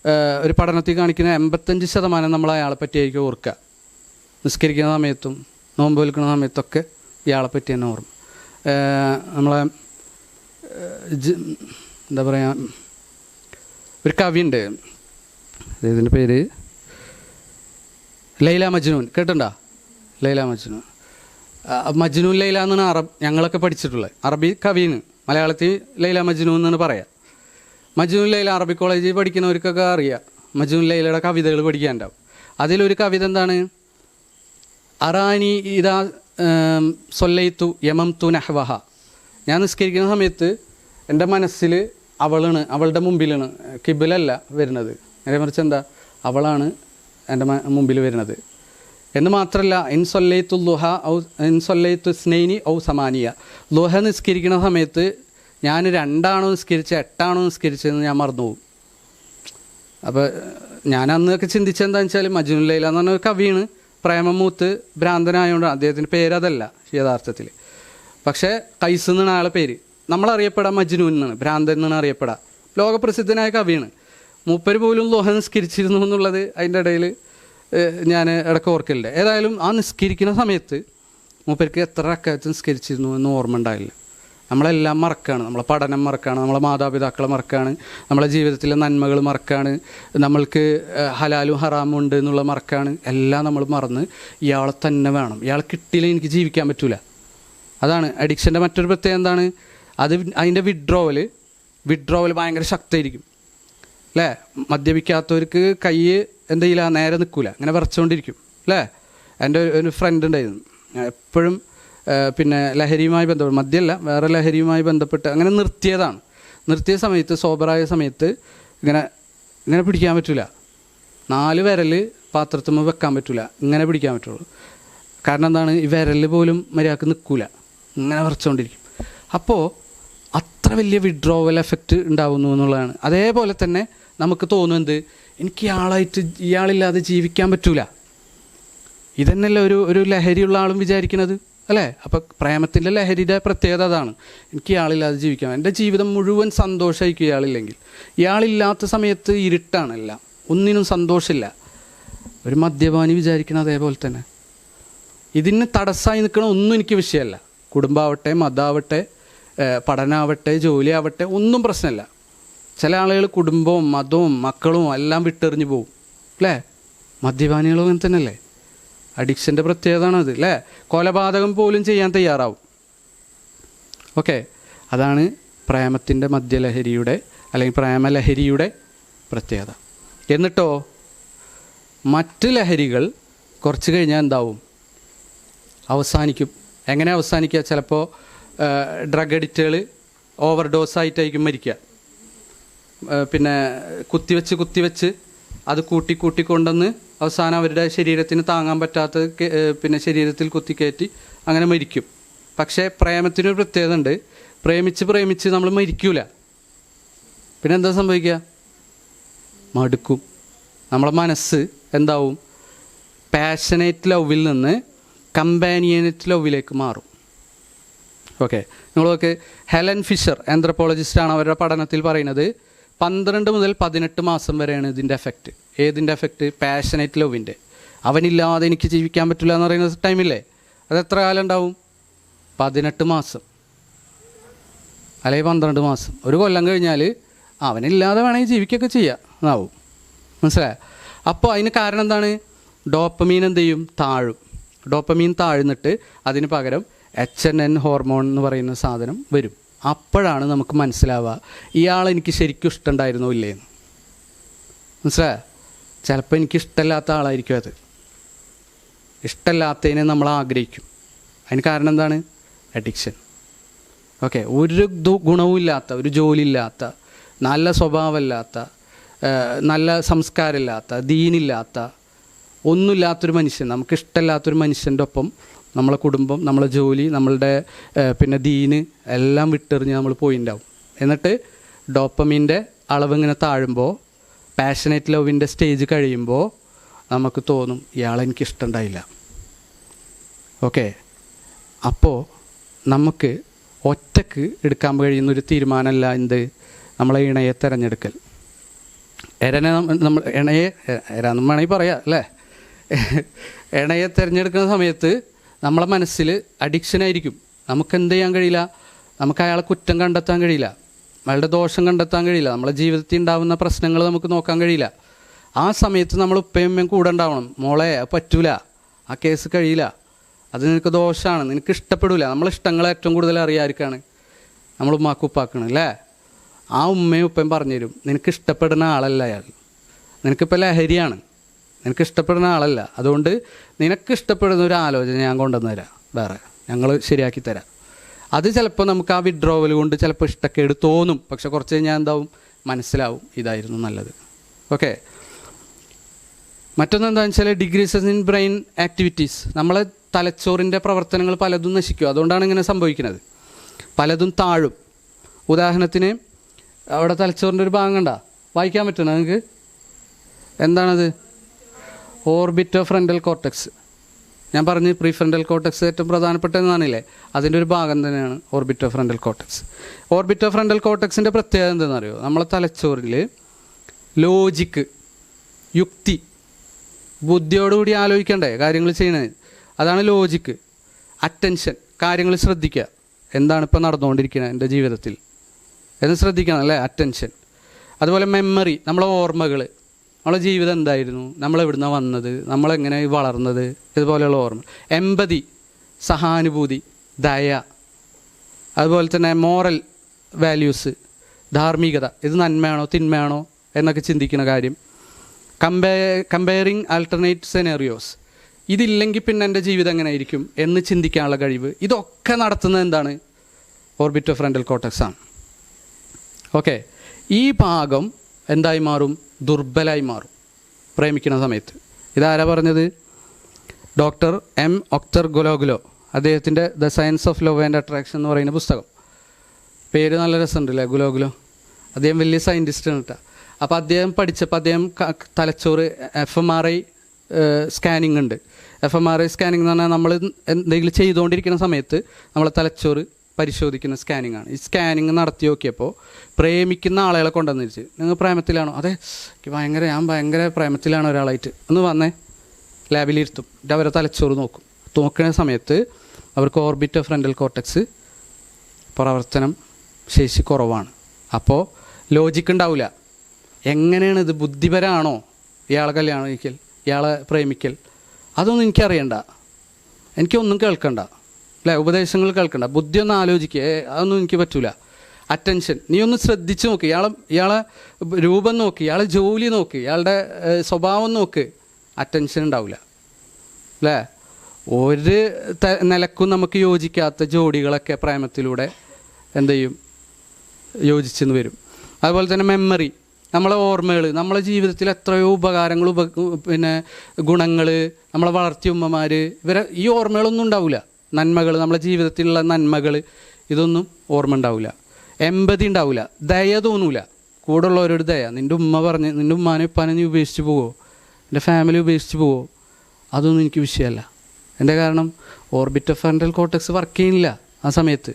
ഒരു പഠനത്തിൽ കാണിക്കുന്ന 85% നമ്മൾ അയാളെ പറ്റിയായിരിക്കും ഓർക്കുക. നിസ്കരിക്കുന്ന സമയത്തും നോമ്പ് വിൽക്കുന്ന സമയത്തൊക്കെ ഇയാളെ പറ്റി തന്നെ ഓർമ്മ. നമ്മളെ എന്താ പറയുക, ഒരു കവിയുണ്ട്, ഇതിൻ്റെ പേര് ലൈല മജ്നൂൻ. കേട്ടിട്ടുണ്ടോ? ലൈല മജ്നൂൻ. മജ്നൂൻ ലൈല എന്നാണ് ഞങ്ങളൊക്കെ പഠിച്ചിട്ടുള്ളത്. അറബി കവിന്ന് മലയാളത്തിൽ ലൈല മജ്നൂൻ എന്നാണ് പറയുക. മജ്നൂൻ ലൈല അറബി കോളേജിൽ പഠിക്കുന്നവർക്കൊക്കെ അറിയാം. മജ്നൂൻ ലൈലയുടെ കവിതകൾ പഠിക്കാനുണ്ടാവും. അതിലൊരു കവിത എന്താണ്? അറാനി ഇതാ സൊല്ലൈത്തു യമംതു നഹ്വഹ. ഞാൻ നിസ്കരിക്കുന്ന സമയത്ത് എൻ്റെ മനസ്സിൽ അവളാണ്, അവളുടെ മുമ്പിലാണ്, കിബിലല്ല വരുന്നത്. നേരെ മറിച്ച് എന്താ, അവളാണ് എൻ്റെ മുമ്പിൽ വരുന്നത് എന്ന് മാത്രമല്ല, ഇൻ സൊല്ലൈത്തു ലുഹ ഔ ഇൻ സൊല്ലൈത്തു സ്നൈനി ഔ സമാനിയ. ലുഹ നിസ്കരിക്കുന്ന സമയത്ത് ഞാൻ 2 നിസ്കരിച്ച് 8 നിസ്കരിച്ചതെന്ന് ഞാൻ മറന്നുപോകും. അപ്പോൾ ഞാൻ അന്നൊക്കെ ചിന്തിച്ചെന്താണെന്ന് വെച്ചാൽ, മജ്നൂൻ ലൈല എന്ന് പറഞ്ഞ ഒരു കവിയാണ്, പ്രേമമൂത്ത് ഭ്രാന്തനായതുകൊണ്ട്. അദ്ദേഹത്തിൻ്റെ പേരതല്ല യഥാർത്ഥത്തിൽ. പക്ഷേ കൈസ് എന്നാണ് അയാളെ പേര്. നമ്മളറിയപ്പെടാം മജ്നൂൻ എന്നാണ്, ഭ്രാന്തൻ എന്നാണ് അറിയപ്പെടാം. ലോകപ്രസിദ്ധനായ കവിയാണ്. മൂപ്പര് പോലും ലോഹ നിസ്കരിച്ചിരുന്നു എന്നുള്ളത് അതിൻ്റെ ഇടയിൽ ഞാൻ ഇടയ്ക്ക് ഓർക്കലുണ്ട്. ഏതായാലും ആ നിസ്കരിക്കുന്ന സമയത്ത് മൂപ്പർക്ക് എത്ര റക്അത്ത് നിസ്കരിച്ചിരുന്നു എന്ന് ഓർമ്മ ഉണ്ടായില്ല. നമ്മളെല്ലാം മറക്കാണ്. നമ്മളെ പഠനം മറക്കാണ്, നമ്മളെ മാതാപിതാക്കളെ മറക്കാണ്, നമ്മളെ ജീവിതത്തിലെ നന്മകൾ മറക്കാണ്, നമ്മൾക്ക് ഹലാലും ഹറാമും ഉണ്ട് എന്നുള്ള മറക്കാണ്. എല്ലാം നമ്മൾ മറന്ന് ഇയാളെ തന്നെ വേണം, ഇയാളെ കിട്ടിയില്ലെങ്കിൽ എനിക്ക് ജീവിക്കാൻ പറ്റില്ല. അതാണ് അഡിക്ഷൻ്റെ മറ്റൊരു പ്രത്യേകത. എന്താണ് അത്? അതിൻ്റെ വിഡ്രോവൽ ഭയങ്കര ശക്തമായിരിക്കും അല്ലേ? മദ്യപിക്കാത്തവർക്ക് കൈ എന്തെയില്ല, നേരെ നിൽക്കില്ല, ഇങ്ങനെ വിറച്ചുകൊണ്ടിരിക്കും അല്ലേ? എൻ്റെ ഒരു ഫ്രണ്ട് ഉണ്ടായിരുന്നു, എപ്പോഴും പിന്നെ ലഹരിയുമായി ബന്ധപ്പെട്ട്, മദ്യമല്ല വേറെ ലഹരിയുമായി ബന്ധപ്പെട്ട് അങ്ങനെ നിർത്തിയ സമയത്ത്, സോബറായ സമയത്ത് ഇങ്ങനെ പിടിക്കാൻ പറ്റില്ല. 4 വിരൽ പാത്രത്തുമ്പോൾ വെക്കാൻ പറ്റില്ല, ഇങ്ങനെ പിടിക്കാൻ പറ്റുള്ളൂ. കാരണം എന്താണ്? ഈ വിരൽ പോലും മര്യാദക്ക് നിൽക്കില്ല, ഇങ്ങനെ വിറച്ചുകൊണ്ടിരിക്കും. അപ്പോൾ അത്ര വലിയ വിഡ്രോവൽ എഫക്റ്റ് ഉണ്ടാവുന്നു എന്നുള്ളതാണ്. അതേപോലെ തന്നെ നമുക്ക് തോന്നുന്നത്, എനിക്ക് ഇയാളില്ലാതെ ജീവിക്കാൻ പറ്റൂല. ഇതന്നെയല്ലേ ഒരു ലഹരിയുള്ള ആളും വിചാരിക്കുന്നത് അല്ലേ? അപ്പോൾ പ്രേമത്തിൻ്റെ ലഹരിയുടെ പ്രത്യേകത അതാണ്. എനിക്ക് ഇയാളില്ലാതെ ജീവിക്കാം, എൻ്റെ ജീവിതം മുഴുവൻ സന്തോഷമായിരിക്കും ഇയാളില്ലെങ്കിൽ. ഇയാളില്ലാത്ത സമയത്ത് ഇരുട്ടാണ്, എല്ലാം ഒന്നിനും സന്തോഷമില്ല. ഒരു മദ്യപാനി വിചാരിക്കണം അതേപോലെ തന്നെ. ഇതിന് തടസ്സമായി നിൽക്കണ ഒന്നും എനിക്ക് വിഷയമല്ല. കുടുംബമാവട്ടെ, മതമാവട്ടെ, പഠനമാവട്ടെ, ജോലിയാവട്ടെ, ഒന്നും പ്രശ്നമില്ല. ചില ആളുകൾ കുടുംബവും മതവും മക്കളും എല്ലാം വിട്ടെറിഞ്ഞു പോകും അല്ലേ? മദ്യപാനികളും അങ്ങനെ തന്നെയല്ലേ? അഡിക്ഷൻ്റെ പ്രത്യേകതയാണത് അല്ലേ? കൊലപാതകം പോലും ചെയ്യാൻ തയ്യാറാവും. ഓക്കെ, അതാണ് പ്രേമത്തിൻ്റെ മദ്യലഹരിയുടെ അല്ലെങ്കിൽ പ്രേമലഹരിയുടെ പ്രത്യേകത. എന്നിട്ടോ മറ്റ് ലഹരികൾ കുറച്ച് കഴിഞ്ഞാൽ എന്താവും? അവസാനിക്കും. എങ്ങനെ അവസാനിക്കുക? ചിലപ്പോൾ ഡ്രഗ് അഡിക്റ്റുകൾ ഓവർഡോസായിട്ടായിരിക്കും മരിക്കുക. പിന്നെ കുത്തിവെച്ച് അത് കൂട്ടിക്കൊണ്ടുവന്ന് അവസാനം അവരുടെ ശരീരത്തിന് താങ്ങാൻ പറ്റാത്ത പിന്നെ ശരീരത്തിൽ കുത്തിക്കയറ്റി അങ്ങനെ മരിക്കും. പക്ഷേ പ്രേമത്തിനൊരു പ്രത്യേകത ഉണ്ട്. പ്രേമിച്ച് നമ്മൾ മരിക്കൂല. പിന്നെ എന്താ സംഭവിക്കുക? മടുക്കും. നമ്മളെ മനസ്സ് എന്താവും? പാഷനേറ്റ് ലവിൽ നിന്ന് കമ്പാനിയനേറ്റ് ലവിലേക്ക് മാറും. ഓക്കെ, നിങ്ങളൊക്കെ ഹെലൻ ഫിഷർ ആന്ത്രപ്പോളജിസ്റ്റാണ്, അവരുടെ പഠനത്തിൽ പറയുന്നത് 12 മുതൽ 18 മാസം വരെയാണ് ഇതിൻ്റെ എഫക്റ്റ്. ഏതിൻ്റെ എഫക്റ്റ്? പാഷനേറ്റ് ലവിൻ്റെ. അവനില്ലാതെ എനിക്ക് ജീവിക്കാൻ പറ്റില്ല എന്ന് പറയുന്ന ടൈമില്ലേ, അത് എത്ര കാലം ഉണ്ടാവും? 18 മാസം അല്ലെങ്കിൽ 12 മാസം. ഒരു കൊല്ലം കഴിഞ്ഞാൽ അവനില്ലാതെ വേണമെങ്കിൽ ജീവിക്കുകയൊക്കെ ചെയ്യാം എന്നാവും. മനസ്സിലായോ? അപ്പോൾ അതിന് കാരണം എന്താണ്? ഡോപ്പമീൻ എന്ത് ചെയ്യും? താഴും. ഡോപ്പമീൻ താഴ്ന്നിട്ട് അതിന് പകരം HNN ഹോർമോൺ എന്ന് പറയുന്ന സാധനം വരും. അപ്പോഴാണ് നമുക്ക് മനസ്സിലാവുക ഇയാളെനിക്ക് ശരിക്കും ഇഷ്ടമുണ്ടായിരുന്നോ ഇല്ലേന്ന്. മനസ്സിലായോ? ചിലപ്പോൾ എനിക്ക് ഇഷ്ടമില്ലാത്ത ആളായിരിക്കും അത്. ഇഷ്ടമില്ലാത്തതിനെ നമ്മൾ ആഗ്രഹിക്കും. അതിന് കാരണം എന്താണ്? അഡിക്ഷൻ. ഓക്കെ, ഒരു ഗുണവുമില്ലാത്ത, ഒരു ജോലിയില്ലാത്ത, നല്ല സ്വഭാവമില്ലാത്ത, നല്ല സംസ്കാരമില്ലാത്ത, ദീനില്ലാത്ത, ഒന്നുമില്ലാത്തൊരു മനുഷ്യൻ, നമുക്കിഷ്ടമില്ലാത്തൊരു മനുഷ്യൻ്റെ ഒപ്പം നമ്മളെ കുടുംബം, നമ്മളെ ജോലി, നമ്മളുടെ പിന്നെ ദീന് എല്ലാം വിട്ടെറിഞ്ഞ് നമ്മൾ പോയിണ്ടാവും. എന്നിട്ട് ഡോപ്പമീൻ്റെ അളവ് ഇങ്ങനെ താഴുമ്പോൾ, പാഷനേറ്റ് ലവിൻ്റെ സ്റ്റേജ് കഴിയുമ്പോൾ നമുക്ക് തോന്നും ഇയാളെനിക്കിഷ്ടമുണ്ടായില്ല. ഓക്കെ, അപ്പോൾ നമുക്ക് ഒറ്റക്ക് എടുക്കാൻ കഴിയുന്നൊരു തീരുമാനമല്ല എന്ത്? നമ്മളെ ഇണയെ തിരഞ്ഞെടുക്കൽ. എരനെ നമ്മൾ ഇണയെ എരാന്നും വേണമെങ്കിൽ പറയാം അല്ലേ. ഇണയെ തിരഞ്ഞെടുക്കുന്ന സമയത്ത് നമ്മളെ മനസ്സിൽ അഡിക്ഷനായിരിക്കും. നമുക്ക് എന്ത് ചെയ്യാൻ കഴിയില്ല, നമുക്ക് അയാളെ കുറ്റം കണ്ടെത്താൻ കഴിയില്ല, അയാളുടെ ദോഷം കണ്ടെത്താൻ കഴിയില്ല, നമ്മളെ ജീവിതത്തിൽ ഉണ്ടാകുന്ന പ്രശ്നങ്ങൾ നമുക്ക് നോക്കാൻ കഴിയില്ല. ആ സമയത്ത് നമ്മൾ ഉപ്പയും ഉമ്മയും കൂടെ ഉണ്ടാവണം. മോളെ അത് പറ്റൂല, ആ കേസ് കഴിയില്ല, അത് നിനക്ക് ദോഷമാണ്, നിനക്ക് ഇഷ്ടപ്പെടില്ല. നമ്മളെ ഇഷ്ടങ്ങളെ ഏറ്റവും കൂടുതൽ അറിയാതിരിക്കുകയാണ് നമ്മൾ ഉമ്മാക്കും ഉപ്പാക്കണം അല്ലേ. ആ ഉമ്മയും ഉപ്പയും പറഞ്ഞു തരും, നിനക്ക് ഇഷ്ടപ്പെടുന്ന ആളല്ല അയാൾ, നിനക്കിപ്പോൾ ലഹരിയാണ്, നിനക്ക് ഇഷ്ടപ്പെടുന്ന ആളല്ല, അതുകൊണ്ട് നിനക്ക് ഇഷ്ടപ്പെടുന്ന ഒരു ആലോചന ഞാൻ കൊണ്ടുവന്ന് തരാം, വേറെ ഞങ്ങൾ ശരിയാക്കി തരാം. അത് ചിലപ്പോൾ നമുക്ക് ആ വിഡ്രോവൽ കൊണ്ട് ചിലപ്പോൾ ഇഷ്ടക്കേട് തോന്നും, പക്ഷെ കുറച്ച് കഴിഞ്ഞാൽ എന്താവും, മനസ്സിലാവും ഇതായിരുന്നു നല്ലത്. ഓക്കെ. മറ്റൊന്നെന്താണെന്ന് വെച്ചാൽ ഡിക്രീസസ് ഇൻ ബ്രെയിൻ ആക്ടിവിറ്റീസ്. നമ്മളെ തലച്ചോറിൻ്റെ പ്രവർത്തനങ്ങൾ പലതും നശിക്കും. അതുകൊണ്ടാണ് ഇങ്ങനെ സംഭവിക്കുന്നത്. പലതും താഴും. ഉദാഹരണത്തിന് അവിടെ തലച്ചോറിൻ്റെ ഒരു ഭാഗം കണ്ടാ, വായിക്കാൻ പറ്റുമോ നിങ്ങൾക്ക്? എന്താണത്? Orbito frontal cortex. ഞാൻ പറഞ്ഞ് പ്രീ ഫ്രണ്ടൽ കോർട്ടക്സ് ഏറ്റവും പ്രധാനപ്പെട്ടതെന്നാണില്ലേ, അതിൻ്റെ ഒരു ഭാഗം തന്നെയാണ് orbitofrontal cortex. Orbitofrontal കോർട്ടക്സിൻ്റെ പ്രത്യേകത എന്താണെന്നറിയോ? നമ്മളെ തലച്ചോറിൽ ലോജിക്ക്, യുക്തി, ബുദ്ധിയോടുകൂടി ആലോചിക്കണ്ടേ കാര്യങ്ങൾ ചെയ്യണത്, അതാണ് ലോജിക്ക്. അറ്റൻഷൻ, കാര്യങ്ങൾ ശ്രദ്ധിക്കുക, എന്താണ് ഇപ്പോൾ നടന്നുകൊണ്ടിരിക്കുന്നത് എൻ്റെ ജീവിതത്തിൽ എന്ന് ശ്രദ്ധിക്കണം അല്ലേ, അറ്റൻഷൻ. അതുപോലെ മെമ്മറി, നമ്മളെ ഓർമ്മകൾ, നമ്മളെ ജീവിതം എന്തായിരുന്നു, നമ്മളെവിടുന്നാണ് വന്നത്, നമ്മളെങ്ങനെ വളർന്നത്, ഇതുപോലെയുള്ള ഓർമ്മ. എമ്പതി, സഹാനുഭൂതി, ദയ. അതുപോലെ തന്നെ മോറൽ വാല്യൂസ്, ധാർമ്മികത, ഇത് നന്മയാണോ തിന്മയാണോ എന്നൊക്കെ ചിന്തിക്കുന്ന കാര്യം. കമ്പയറിങ് ആൾട്ടർനേറ്റ് സെനേറിയോസ്, ഇതില്ലെങ്കിൽ പിന്നെ എൻ്റെ ജീവിതം എങ്ങനെ ആയിരിക്കും എന്ന് ചിന്തിക്കാനുള്ള കഴിവ്. ഇതൊക്കെ നടത്തുന്നത് എന്താണ്? ഓർബിറ്റോ ഫ്രണ്ടൽ കോർട്ടക്സ് ആണ്. ഓക്കെ. ഈ ഭാഗം എന്തായി മാറും? ദുർബലമായി മാറും പ്രേമിക്കുന്ന സമയത്ത്. ഇതാരാ പറഞ്ഞത്? ഡോക്ടർ എം ഒക്തർ ഗൊലോഗ്ലോ. അദ്ദേഹത്തിൻ്റെ the science of love and attraction എന്ന് പറയുന്ന പുസ്തകം. പേര് നല്ല രസമുണ്ടല്ലേ, ഗൊലോഗ്ലോ. അദ്ദേഹം വലിയ സയൻറ്റിസ്റ്റാണ് കേട്ടോ. അപ്പോൾ അദ്ദേഹം പഠിച്ചപ്പോൾ അദ്ദേഹം തലച്ചോറ് FMRI സ്കാനിങ് ഉണ്ട്. FMRI സ്കാനിങ് എന്ന് പറഞ്ഞാൽ നമ്മൾ എന്തെങ്കിലും ചെയ്തുകൊണ്ടിരിക്കുന്ന സമയത്ത് നമ്മളെ തലച്ചോറ് പരിശോധിക്കുന്ന സ്കാനിങ് ആണ്. ഈ സ്കാനിങ് നടത്തി നോക്കിയപ്പോൾ പ്രേമിക്കുന്ന ആളുകളെ കൊണ്ടുവന്നിരിച്ച്, നിങ്ങൾ പ്രേമത്തിലാണോ? അതെ, ഞാൻ ഭയങ്കര പ്രേമത്തിലാണ് ഒരാളായിട്ട്, ഒന്ന് വന്നേ, ലാബിലിരുത്തും. അവരെ തലച്ചോറ് നോക്കുന്ന സമയത്ത് അവർക്ക് ഓർബിറ്റോ ഫ്രണ്ടൽ കോർട്ടക്സ് പ്രവർത്തനം ശേഷി കുറവാണ്. അപ്പോൾ ലോജിക്ക് ഉണ്ടാവില്ല. എങ്ങനെയാണ് ഇത്, ബുദ്ധിപരമാണോ ഇയാളെ കല്യാണം കഴിക്കൽ, ഇയാളെ പ്രേമിക്കൽ, അതൊന്നും എനിക്കറിയണ്ട, എനിക്കൊന്നും കേൾക്കണ്ട അല്ലേ, ഉപദേശങ്ങൾ കേൾക്കണ്ട, ബുദ്ധി ഒന്ന് ആലോചിക്കുക, അതൊന്നും എനിക്ക് പറ്റൂല. അറ്റൻഷൻ, നീ ഒന്ന് ശ്രദ്ധിച്ച് നോക്ക്, ഇയാളെ രൂപം നോക്ക്, ഇയാളെ ജോലി നോക്ക്, ഇയാളുടെ സ്വഭാവം നോക്ക്, അറ്റൻഷൻ ഉണ്ടാവില്ല അല്ലേ. ഒരു നിലക്കും നമുക്ക് യോജിക്കാത്ത ജോഡികളൊക്കെ പ്രേമത്തിലൂടെ എന്ത് ചെയ്യും, യോജിച്ചെന്ന് വരും. അതുപോലെ തന്നെ മെമ്മറി, നമ്മളെ ഓർമ്മകൾ, നമ്മളെ ജീവിതത്തിൽ എത്രയോ ഉപകാരങ്ങൾ, പിന്നെ ഗുണങ്ങൾ, നമ്മളെ വളർത്തിയ ഉമ്മമാർ, ഈ ഓർമ്മകളൊന്നും ഉണ്ടാവില്ല. നന്മകൾ, നമ്മളെ ജീവിതത്തിലുള്ള നന്മകൾ, ഇതൊന്നും ഓർമ്മ ഉണ്ടാവില്ല. എമ്പതി ഉണ്ടാവില്ല, ദയ തോന്നൂല, കൂടെ ഉള്ളവരോട് ദയ. നിൻ്റെ ഉമ്മാനെ ഉപ്പാനെ നീ ഉപേക്ഷിച്ച് പോവോ, എൻ്റെ ഫാമിലി ഉപേക്ഷിച്ച് പോവോ, അതൊന്നും എനിക്ക് വിഷയമല്ല. എൻ്റെ കാരണം ഓർബിറ്റോ ഫ്രണ്ടൽ കോർട്ടക്സ് വർക്ക് ചെയ്യുന്നില്ല ആ സമയത്ത്.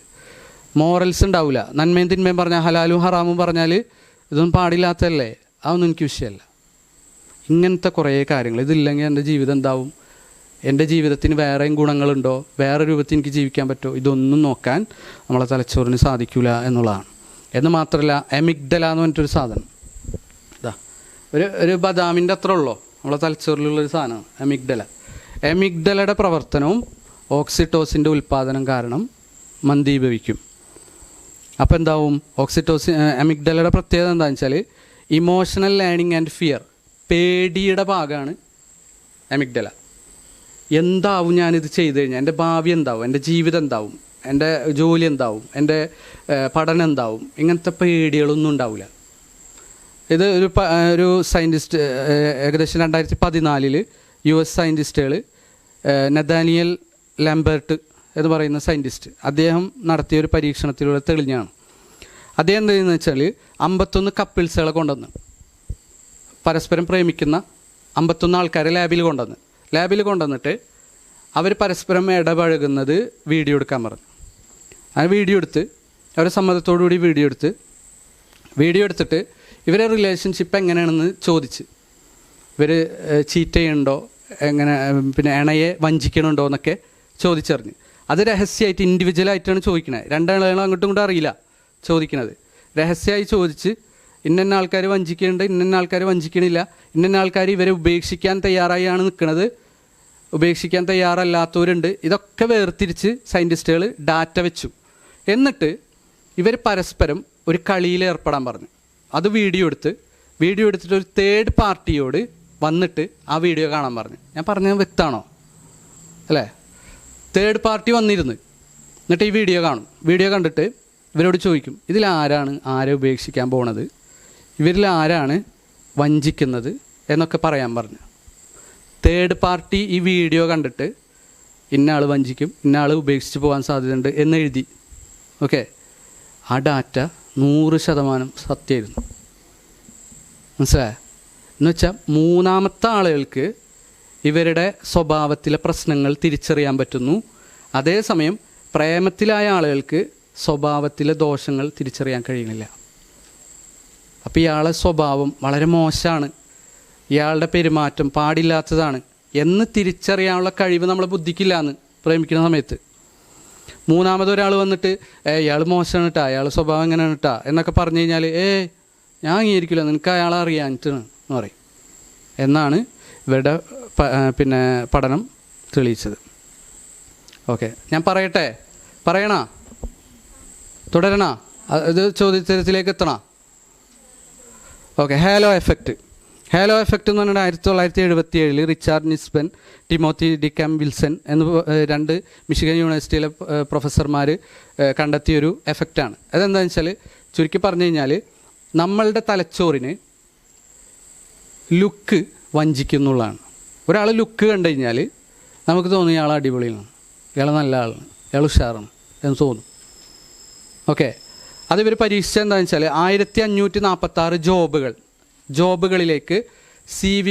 മോറൽസ് ഉണ്ടാവില്ല, നന്മയും തിന്മയും പറഞ്ഞാൽ, ഹലാലും ഹറാമും പറഞ്ഞാൽ ഇതൊന്നും പാടില്ലാത്തതല്ലേ, അതൊന്നും എനിക്ക് വിഷയമല്ല. ഇങ്ങനത്തെ കുറേ കാര്യങ്ങൾ, ഇതില്ലെങ്കിൽ എൻ്റെ ജീവിതം എന്താവും, എൻ്റെ ജീവിതത്തിന് വേറെയും ഗുണങ്ങളുണ്ടോ, വേറെ രൂപത്തിൽ എനിക്ക് ജീവിക്കാൻ പറ്റുമോ, ഇതൊന്നും നോക്കാൻ നമ്മളെ തലച്ചോറിന് സാധിക്കില്ല എന്നുള്ളതാണ്. എന്ന് മാത്രമല്ല, എമിഗ്ഡല എന്ന് പറഞ്ഞിട്ടൊരു സാധനം, ഇതാ ഒരു ബദാമിൻ്റെ അത്ര ഉള്ളോ നമ്മളെ തലച്ചോറിലുള്ളൊരു സാധനമാണ് എമിഗ്ഡല. എമിഗ്ഡലയുടെ പ്രവർത്തനവും ഓക്സിറ്റോസിൻ്റെ ഉൽപ്പാദനം കാരണം മന്ദീഭവിക്കും. അപ്പോൾ എന്താവും, എമിഗ്ഡലയുടെ പ്രത്യേകത എന്താണെന്ന് വെച്ചാൽ ഇമോഷണൽ ലേണിംഗ് ആൻഡ് ഫിയർ, പേടിയുടെ ഭാഗമാണ് എമിഗ്ഡല. എന്താവും ഞാനിത് ചെയ്ത് കഴിഞ്ഞാൽ, എൻ്റെ ഭാവി എന്താവും, എൻ്റെ ജീവിതം എന്താവും, എൻ്റെ ജോലി എന്താവും, എൻ്റെ പഠനം എന്താവും, ഇങ്ങനത്തെ പേടികളൊന്നും ഉണ്ടാവില്ല. ഇത് ഒരു സയൻറ്റിസ്റ്റ്, ഏകദേശം 2014 US സയൻറ്റിസ്റ്റുകൾ, നഥാനിയൽ ലാംബർട്ട് എന്ന് പറയുന്ന സയൻറ്റിസ്റ്റ്, അദ്ദേഹം നടത്തിയ ഒരു പരീക്ഷണത്തിലൂടെ തെളിഞ്ഞാണ്. അദ്ദേഹം എന്ത് ചെയ്യുന്നത് വെച്ചാൽ 51 കപ്പിൾസുകളെ കൊണ്ടുവന്ന്, പരസ്പരം പ്രേമിക്കുന്ന 51 ആൾക്കാരെ ലാബിൽ കൊണ്ടുവന്നിട്ട് അവർ പരസ്പരം ഇടപഴകുന്നത് വീഡിയോ എടുക്കാൻ പറഞ്ഞു. ആ വീഡിയോ എടുത്ത്, അവരുടെ സമ്മതത്തോടുകൂടി വീഡിയോ എടുത്തിട്ട് ഇവരെ റിലേഷൻഷിപ്പ് എങ്ങനെയാണെന്ന് ചോദിച്ച്, ഇവർ ചീറ്റ് ചെയ്യുന്നുണ്ടോ, എങ്ങനെ പിന്നെ ഇണയെ വഞ്ചിക്കണുണ്ടോ എന്നൊക്കെ ചോദിച്ചറിഞ്ഞ്. അത് രഹസ്യമായിട്ട് ഇൻഡിവിജ്വലായിട്ടാണ് ചോദിക്കണത്. രണ്ടാളുകളും അങ്ങോട്ടും ഇങ്ങോട്ടും അറിയില്ല ചോദിക്കണത്. രഹസ്യമായി ചോദിച്ച് ഇന്ന ആൾക്കാർ വഞ്ചിക്കുന്നുണ്ട്, ഇന്ന ആൾക്കാർ വഞ്ചിക്കണില്ല, ഇന്ന ആൾക്കാർ ഇവരെ ഉപേക്ഷിക്കാൻ തയ്യാറായാണ് നിൽക്കുന്നത്, ഉപേക്ഷിക്കാൻ തയ്യാറല്ലാത്തവരുണ്ട്. ഇതൊക്കെ വേർതിരിച്ച് സയൻറ്റിസ്റ്റുകൾ ഡാറ്റ വെച്ചു. എന്നിട്ട് ഇവർ പരസ്പരം ഒരു കളിയിൽ ഏർപ്പെടാൻ പറഞ്ഞു. അത് വീഡിയോ എടുത്തിട്ട് ഒരു തേർഡ് പാർട്ടിയോട് വന്നിട്ട് ആ വീഡിയോ കാണാൻ പറഞ്ഞു. ഞാൻ പറഞ്ഞത് വ്യക്തമാണോ അല്ലേ? തേർഡ് പാർട്ടി വന്നിരുന്ന് എന്നിട്ട് ഈ വീഡിയോ കാണും. വീഡിയോ കണ്ടിട്ട് ഇവരോട് ചോദിക്കും, ഇതിലാരാണ് ആരെ ഉപേക്ഷിക്കാൻ പോണത്, ഇവരിൽ ആരാണ് വഞ്ചിക്കുന്നത് എന്നൊക്കെ പറയാൻ പറഞ്ഞു. തേർഡ് പാർട്ടി ഈ വീഡിയോ കണ്ടിട്ട് ഇന്ന ആൾ വഞ്ചിക്കും, ഇന്ന ആൾ ഉപേക്ഷിച്ച് പോകാൻ സാധ്യതയുണ്ട് എന്നെഴുതി. ഓക്കെ, ആ ഡാറ്റ 100% സത്യമായിരുന്നു. മനസ്സിലായോ? എന്നുവെച്ചാൽ മൂന്നാമത്തെ ആളുകൾക്ക് ഇവരുടെ സ്വഭാവത്തിലെ പ്രശ്നങ്ങൾ തിരിച്ചറിയാൻ പറ്റുന്നു. അതേസമയം പ്രേമത്തിലായ ആളുകൾക്ക് സ്വഭാവത്തിലെ ദോഷങ്ങൾ തിരിച്ചറിയാൻ കഴിയുന്നില്ല. അപ്പോൾ ഇയാളെ സ്വഭാവം വളരെ മോശമാണ്, ഇയാളുടെ പെരുമാറ്റം പാടില്ലാത്തതാണ് എന്ന് തിരിച്ചറിയാനുള്ള കഴിവ് നമ്മളെ ബുദ്ധിക്കില്ലാന്ന് പ്രേമിക്കുന്ന സമയത്ത്. മൂന്നാമതൊരാൾ വന്നിട്ട് ഇയാൾ മോശമാണ് കേട്ടോ, അയാൾ സ്വഭാവം എങ്ങനെയാണ് കേട്ടോ എന്നൊക്കെ പറഞ്ഞു കഴിഞ്ഞാൽ ഞാൻ അംഗീകരിക്കില്ല, നിനക്ക് അയാളെ അറിയാനിട്ടാണ് എന്ന് പറയും എന്നാണ് ഇവരുടെ പിന്നെ പഠനം തെളിയിച്ചത്. ഓക്കെ, ഞാൻ പറയണ തുടരണ, ഇത് ചോദ്യോത്തരത്തിലേക്ക് എത്തണ. ഓക്കെ, ഹാലോ എഫക്റ്റ് എന്ന് പറഞ്ഞാൽ 1977 റിച്ചാർഡ് നിസ്ബൻ, ടിമോത്തി ഡിക്കാം വിൽസൺ എന്ന് 2 മിഷിഗൻ യൂണിവേഴ്സിറ്റിയിലെ പ്രൊഫസർമാർ കണ്ടെത്തിയൊരു എഫക്റ്റാണ്. അതെന്താണെന്ന് വെച്ചാൽ, ചുരുക്കി പറഞ്ഞു കഴിഞ്ഞാൽ, നമ്മളുടെ തലച്ചോറിന് ലുക്ക് വഞ്ചിക്കുന്നുള്ളതാണ്. ഒരാൾ ലുക്ക് കണ്ടു കഴിഞ്ഞാൽ നമുക്ക് തോന്നും ഇയാൾ അടിപൊളിയാണ്, ഇയാൾ നല്ല ആളാണ്, ഇയാൾ ഉഷാറാണ് എന്ന് തോന്നും. ഓക്കെ, അതിവർ പരീക്ഷിച്ച എന്താണെന്ന് വെച്ചാൽ 1546 ജോബുകളിലേക്ക് CV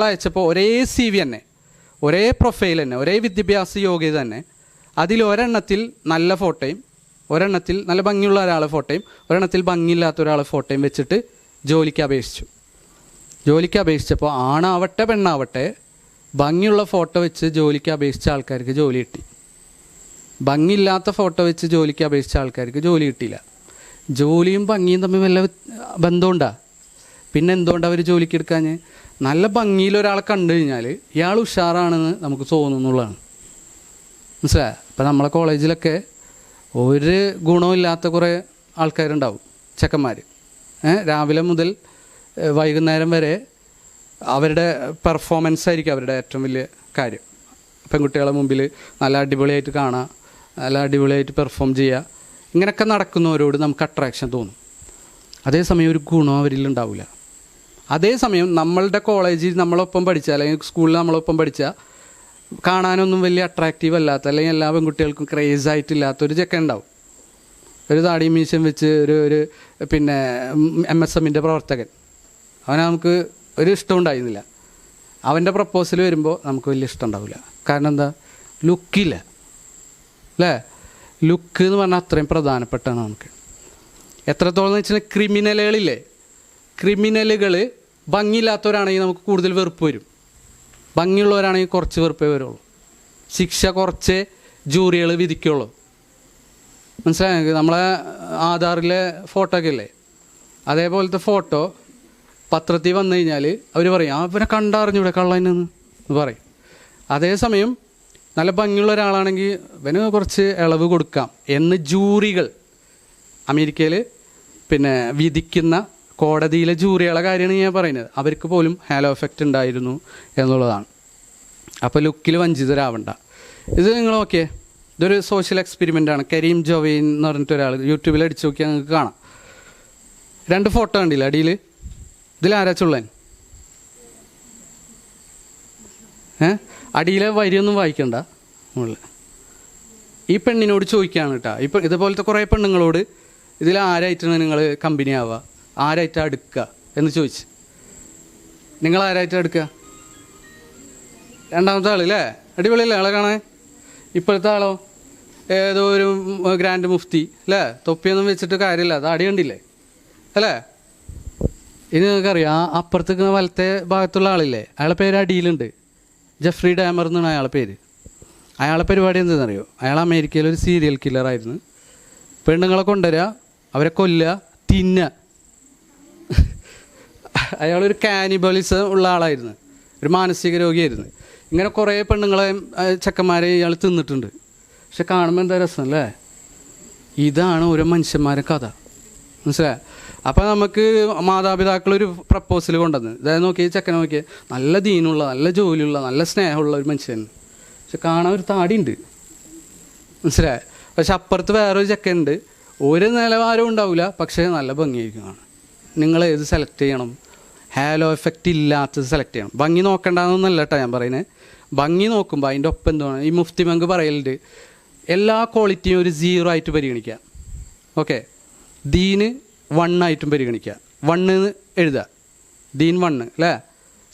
അയച്ചപ്പോൾ ഒരേ CV തന്നെ, ഒരേ പ്രൊഫൈൽ തന്നെ, ഒരേ വിദ്യാഭ്യാസ യോഗ്യത തന്നെ, അതിലൊരെണ്ണത്തിൽ നല്ല ഫോട്ടോയും, ഒരെണ്ണത്തിൽ നല്ല ഭംഗിയുള്ള ഒരാളെ ഫോട്ടോയും, ഒരെണ്ണത്തിൽ ഭംഗിയില്ലാത്ത ഒരാളെ ഫോട്ടോയും വെച്ചിട്ട് ജോലിക്ക് അപേക്ഷിച്ചപ്പോൾ ആണാവട്ടെ പെണ്ണാവട്ടെ ഭംഗിയുള്ള ഫോട്ടോ വെച്ച് ജോലിക്ക് അപേക്ഷിച്ച ആൾക്കാർക്ക് ജോലി കിട്ടി, ഭംഗിയില്ലാത്ത ഫോട്ടോ വെച്ച് ജോലിക്ക് അപേക്ഷിച്ച ആൾക്കാർക്ക് ജോലി കിട്ടിയില്ല. ജോലിയും ഭംഗിയും തമ്മിൽ വല്ല ബന്ധമുണ്ടാ? പിന്നെ എന്തുകൊണ്ടാണ് അവർ ജോലിക്ക് എടുക്കാഞ്ഞ്? നല്ല ഭംഗിയിലൊരാളെ കണ്ടു കഴിഞ്ഞാൽ ഇയാൾ ഉഷാറാണെന്ന് നമുക്ക് തോന്നുന്നുള്ളതാണ്. മനസ്സിലായോ? ഇപ്പം നമ്മളെ കോളേജിലൊക്കെ ഒരു ഗുണമില്ലാത്ത കുറേ ആൾക്കാരുണ്ടാവും, ചെക്കന്മാർ. രാവിലെ മുതൽ വൈകുന്നേരം വരെ അവരുടെ പെർഫോമൻസ് ആയിരിക്കും അവരുടെ ഏറ്റവും വലിയ കാര്യം. പെൺകുട്ടികളെ മുമ്പിൽ നല്ല അടിപൊളിയായിട്ട് കാണുക, നല്ല അടിപൊളിയായിട്ട് പെർഫോം ചെയ്യുക, ഇങ്ങനെയൊക്കെ നടക്കുന്നവരോട് നമുക്ക് അട്രാക്ഷൻ തോന്നും. അതേസമയം ഒരു ഗുണം അവരിലുണ്ടാവില്ല. അതേസമയം നമ്മളുടെ കോളേജിൽ നമ്മളൊപ്പം പഠിച്ച, അല്ലെങ്കിൽ സ്കൂളിൽ നമ്മളൊപ്പം പഠിച്ച, കാണാനൊന്നും വലിയ അട്രാക്റ്റീവ് അല്ലാത്ത, അല്ലെങ്കിൽ എല്ലാ പെൺകുട്ടികൾക്കും ക്രേസ് ആയിട്ടില്ലാത്തൊരു ചെക്കൻ ഉണ്ടാവും, ഒരു താടിയും മീശയും വെച്ച് ഒരു പിന്നെ MSMൻ്റെ പ്രവർത്തകൻ. അവനെ നമുക്ക് ഒരു ഇഷ്ടം ഉണ്ടായിരുന്നില്ല. അവൻ്റെ പ്രപ്പോസൽ വരുമ്പോൾ നമുക്ക് വലിയ ഇഷ്ടം ഉണ്ടാവില്ല. കാരണം എന്താ? ലുക്കില്ല അല്ലേ? ലുക്ക് എന്ന് പറഞ്ഞാൽ അത്രയും പ്രധാനപ്പെട്ടാണ് നമുക്ക്. എത്രത്തോളം എന്ന് വെച്ചാൽ ക്രിമിനലുകൾ ഭംഗിയില്ലാത്തവരാണെങ്കിൽ നമുക്ക് കൂടുതൽ വെറുപ്പ് വരും, ഭംഗിയുള്ളവരാണെങ്കിൽ കുറച്ച് വെറുപ്പേ വരുള്ളൂ. ശിക്ഷ കുറച്ച് ജൂറികൾ വിധിക്കുള്ളൂ. മനസ്സിലായി? നമ്മളെ ആധാറിലെ ഫോട്ടോ ഒക്കെ ഇല്ലേ, അതേപോലത്തെ ഫോട്ടോ പത്രത്തിൽ വന്നു കഴിഞ്ഞാൽ അവർ പറയും അവനെ കണ്ടറിഞ്ഞൂടെ കള്ളനെന്ന് പറയും. അതേസമയം നല്ല ഭംഗിയുള്ള ഒരാളാണെങ്കിൽ ഇവന് കുറച്ച് ഇളവ് കൊടുക്കാം എന്ന് ജൂറികൾ, അമേരിക്കയിൽ പിന്നെ വിധിക്കുന്ന കോടതിയിലെ ജൂറികളെ കാര്യമാണ് ഞാൻ പറയുന്നത്, അവർക്ക് പോലും ഹാലോ എഫക്റ്റ് ഉണ്ടായിരുന്നു എന്നുള്ളതാണ്. അപ്പോൾ ലുക്കിൽ വഞ്ചിതരാവണ്ട. ഇത് നിങ്ങൾ നോക്കിയേ, ഇതൊരു സോഷ്യൽ എക്സ്പെരിമെൻ്റാണ്. കരീം ജോവൈൻ എന്ന് പറഞ്ഞിട്ട് ഒരാൾ, യൂട്യൂബിൽ അടിച്ചു നോക്കിയാൽ നിങ്ങൾക്ക് കാണാം. 2 ഫോട്ടോ കണ്ടില്ല അടിയിൽ? ഇതിലാരാച്ചുള്ളൻ? അടിയിലെ വരിയൊന്നും വായിക്കണ്ട. മുകളിൽ ഈ പെണ്ണിനോട് ചോദിക്കുകയാണ് കേട്ടോ, ഇപ്പം ഇതുപോലത്തെ കുറേ പെണ്ണുങ്ങളോട് ഇതിലാരായിട്ടാണ് നിങ്ങൾ കമ്പനി ആവുക, ആരായിട്ടാണ് അടുക്കുക എന്ന് ചോദിച്ച്. നിങ്ങളാരായിട്ടാണ് അടുക്കുക? രണ്ടാമത്തെ ആളല്ലേ? അടിപൊളിയല്ലേ ആളെ കാണാൻ? ഇപ്പോഴത്തെ ആളോ ഏതോ ഒരു ഗ്രാൻഡ് മുഫ്തി അല്ലേ? തൊപ്പിയൊന്നും വെച്ചിട്ട് കാര്യമില്ല, അത് അടി കണ്ടില്ലേ അല്ലേ? ഇനി നിങ്ങൾക്കറിയാം, ആ അപ്പുറത്തേക്ക് വലത്തെ ഭാഗത്തുള്ള ആളില്ലേ, അയാളുടെ പേര് അടിയിലുണ്ട്, ജെഫ്രി ഡാമർ എന്നാണ് അയാളുടെ പേര്. അയാളുടെ പരിപാടി എന്താണെന്നറിയോ? അയാൾ അമേരിക്കയിലൊരു സീരിയൽ കില്ലറായിരുന്നു. പെണ്ണുങ്ങളെ കൊണ്ടുവരിക, അവരെ കൊല്ലുക, തിന്നുക. അയാളൊരു കാനിബലിസം ഉള്ള ആളായിരുന്നു, ഒരു മാനസിക രോഗിയായിരുന്നു. ഇങ്ങനെ കുറേ പെണ്ണുങ്ങളെയും ചെക്കന്മാരെ ഇയാൾ തിന്നിട്ടുണ്ട്. പക്ഷെ കാണുമ്പോൾ എന്താ രസം അല്ലേ? ഇതാണ് ഓരോ മനുഷ്യന്മാരെ കഥ, മനസ്സിലായി? അപ്പോൾ നമുക്ക് മാതാപിതാക്കളൊരു പ്രപ്പോസൽ കൊണ്ടുവന്ന്, അതായത് നോക്കി ചെക്കനെ നോക്കിയാൽ നല്ല ദീനുള്ള, നല്ല ജോലിയുള്ള, നല്ല സ്നേഹമുള്ള ഒരു മനുഷ്യൻ. പക്ഷെ കാണാൻ ഒരു താടിയുണ്ട്, മനസ്സിലായി? പക്ഷെ അപ്പുറത്ത് വേറൊരു ചെക്കനുണ്ട്, ഒരു നിലവാരവും ഉണ്ടാവില്ല, പക്ഷേ നല്ല ഭംഗിയായിരിക്കും കാണാൻ. നിങ്ങൾ ഏത് സെലക്ട് ചെയ്യണം? ഹാലോ എഫക്റ്റ് ഇല്ലാത്തത് സെലക്ട് ചെയ്യണം. ഭംഗി നോക്കണ്ടെന്നല്ല കേട്ടോ ഞാൻ പറയുന്നത്. ഭംഗി നോക്കുമ്പോൾ അതിൻ്റെ ഒപ്പം എന്താണ്, ഈ മുഫ്തി മങ്ക് പറയലുണ്ട്, എല്ലാ ക്വാളിറ്റിയും ഒരു 0 ആയിട്ട് പരിഗണിക്കുക. ഓക്കെ, ദീന് 1 ആയിട്ടും പരിഗണിക്കുക. 1 എഴുതുക, ദീൻ 1 അല്ലേ?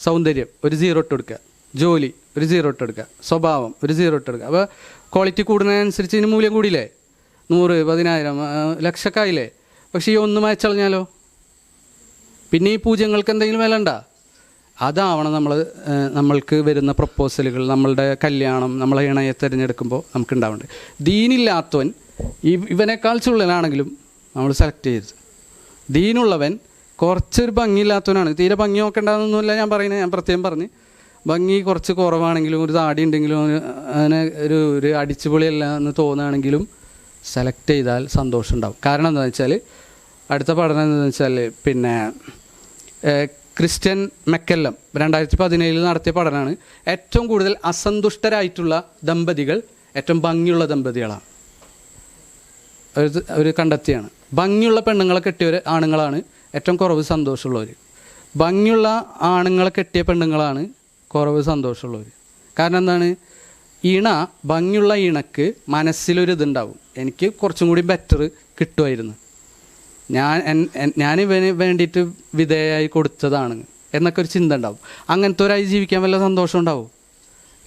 സൗന്ദര്യം ഒരു 0 ഇട്ട് കൊടുക്കുക, ജോലി ഒരു 0 ഇട്ട് കൊടുക്കുക, സ്വഭാവം ഒരു 0 ഇട്ട് കൊടുക്കുക. അപ്പോൾ ക്വാളിറ്റി കൂടുന്നതിനനുസരിച്ച് ഇതിന് മൂല്യം കൂടിയില്ലേ? 100, 10,000, ലക്ഷക്കായില്ലേ? പക്ഷേ ഈ 1 മായച്ചളഞ്ഞാലോ? പിന്നെ ഈ പൂജ്യങ്ങൾക്ക് എന്തെങ്കിലും വില ഉണ്ടോ? അതാവണം നമ്മൾക്ക് വരുന്ന പ്രപ്പോസലുകൾ, നമ്മളുടെ കല്യാണം, നമ്മളെ ഇണയെ തിരഞ്ഞെടുക്കുമ്പോൾ നമുക്ക് ഉണ്ടാവേണ്ടത്. ദീനില്ലാത്തവൻ ഇവനേക്കാൾ ചുള്ളനാണെങ്കിലും നമ്മൾ സെലക്ട് ചെയ്യരുത്. ദീനുള്ളവൻ കുറച്ചൊരു ഭംഗിയില്ലാത്തവനാണ്, തീരെ ഭംഗി നോക്കേണ്ടതെന്നൊന്നുമില്ല ഞാൻ പറയുന്നത്. ഞാൻ പ്രത്യേകം പറഞ്ഞ്, ഭംഗി കുറച്ച് കുറവാണെങ്കിലും, ഒരു താടി ഉണ്ടെങ്കിലും, അങ്ങനെ ഒരു അടിച്ചുപൊളിയല്ല എന്ന് തോന്നുകയാണെങ്കിലും സെലക്ട് ചെയ്താൽ സന്തോഷം ഉണ്ടാവും. കാരണം എന്താണെന്ന് വെച്ചാൽ, അടുത്ത പഠനം എന്താണെന്ന് വെച്ചാൽ, പിന്നെ ക്രിസ്ത്യൻ മെക്കല്ലം 2017 നടത്തിയ പഠനമാണ്. ഏറ്റവും കൂടുതൽ അസന്തുഷ്ടരായിട്ടുള്ള ദമ്പതികൾ ഏറ്റവും ഭംഗിയുള്ള ദമ്പതികളാണ്. ഒരു കണ്ടെത്തിയാണ്. ഭംഗിയുള്ള പെണ്ണുങ്ങളെ കെട്ടിയ ആണുങ്ങളാണ് ഏറ്റവും കുറവ് സന്തോഷമുള്ളവർ. ഭംഗിയുള്ള ആണുങ്ങളെ കെട്ടിയ പെണ്ണുങ്ങളാണ് കുറവ് സന്തോഷമുള്ളവർ. കാരണം എന്താണ്? ഭംഗിയുള്ള ഇണക്ക് മനസ്സിലൊരിതുണ്ടാവും, എനിക്ക് കുറച്ചും കൂടി ബെറ്റർ കിട്ടുമായിരുന്നു, ഞാൻ ഇവന് വേണ്ടിയിട്ട് വിധേയമായി കൊടുത്തതാണ് എന്നൊക്കെ ഒരു ചിന്ത ഉണ്ടാവും. അങ്ങനത്തെ ഒരായി ജീവിക്കാൻ വല്ല സന്തോഷം ഉണ്ടാവും?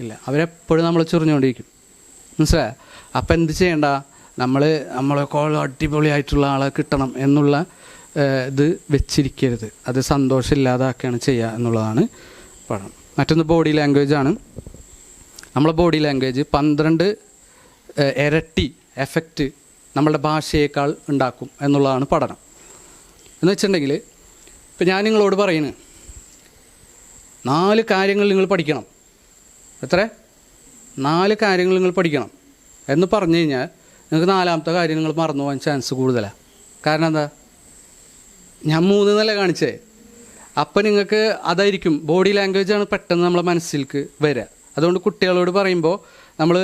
ഇല്ല. അവരെപ്പോഴും നമ്മൾ ചൊറിഞ്ഞുകൊണ്ടിരിക്കും, മനസ്സിലായോ? അപ്പം എന്ത് ചെയ്യണ്ട, നമ്മളെക്കാൾ അടിപൊളിയായിട്ടുള്ള ആളെ കിട്ടണം എന്നുള്ള ഇത് വെച്ചിരിക്കരുത്. അത് സന്തോഷമില്ലാതാക്കുകയാണ് ചെയ്യുക എന്നുള്ളതാണ് പഠനം. മറ്റൊന്ന് ബോഡി ലാംഗ്വേജാണ്. നമ്മളെ ബോഡി ലാംഗ്വേജ് 12 ഇരട്ടി എഫക്റ്റ് നമ്മളുടെ ഭാഷയേക്കാൾ ഉണ്ടാക്കും എന്നുള്ളതാണ് പഠനം. എന്ന് വെച്ചിട്ടുണ്ടെങ്കിൽ, ഇപ്പം ഞാൻ നിങ്ങളോട് പറയുന്നു 4 കാര്യങ്ങൾ നിങ്ങൾ പഠിക്കണം. എത്ര? 4 കാര്യങ്ങൾ നിങ്ങൾ പഠിക്കണം എന്ന് പറഞ്ഞു കഴിഞ്ഞാൽ നിങ്ങൾക്ക് 4ാമത്തെ കാര്യം നിങ്ങൾ മറന്നു പോകാൻ ചാൻസ് കൂടുതലാണ്. കാരണം എന്താ? ഞാൻ 3 നില കാണിച്ചേ. അപ്പം നിങ്ങൾക്ക് അതായിരിക്കും ബോഡി ലാംഗ്വേജാണ് പെട്ടെന്ന് നമ്മളെ മനസ്സിലേക്ക് വരിക. അതുകൊണ്ട് കുട്ടികളോട് പറയുമ്പോൾ നമ്മൾ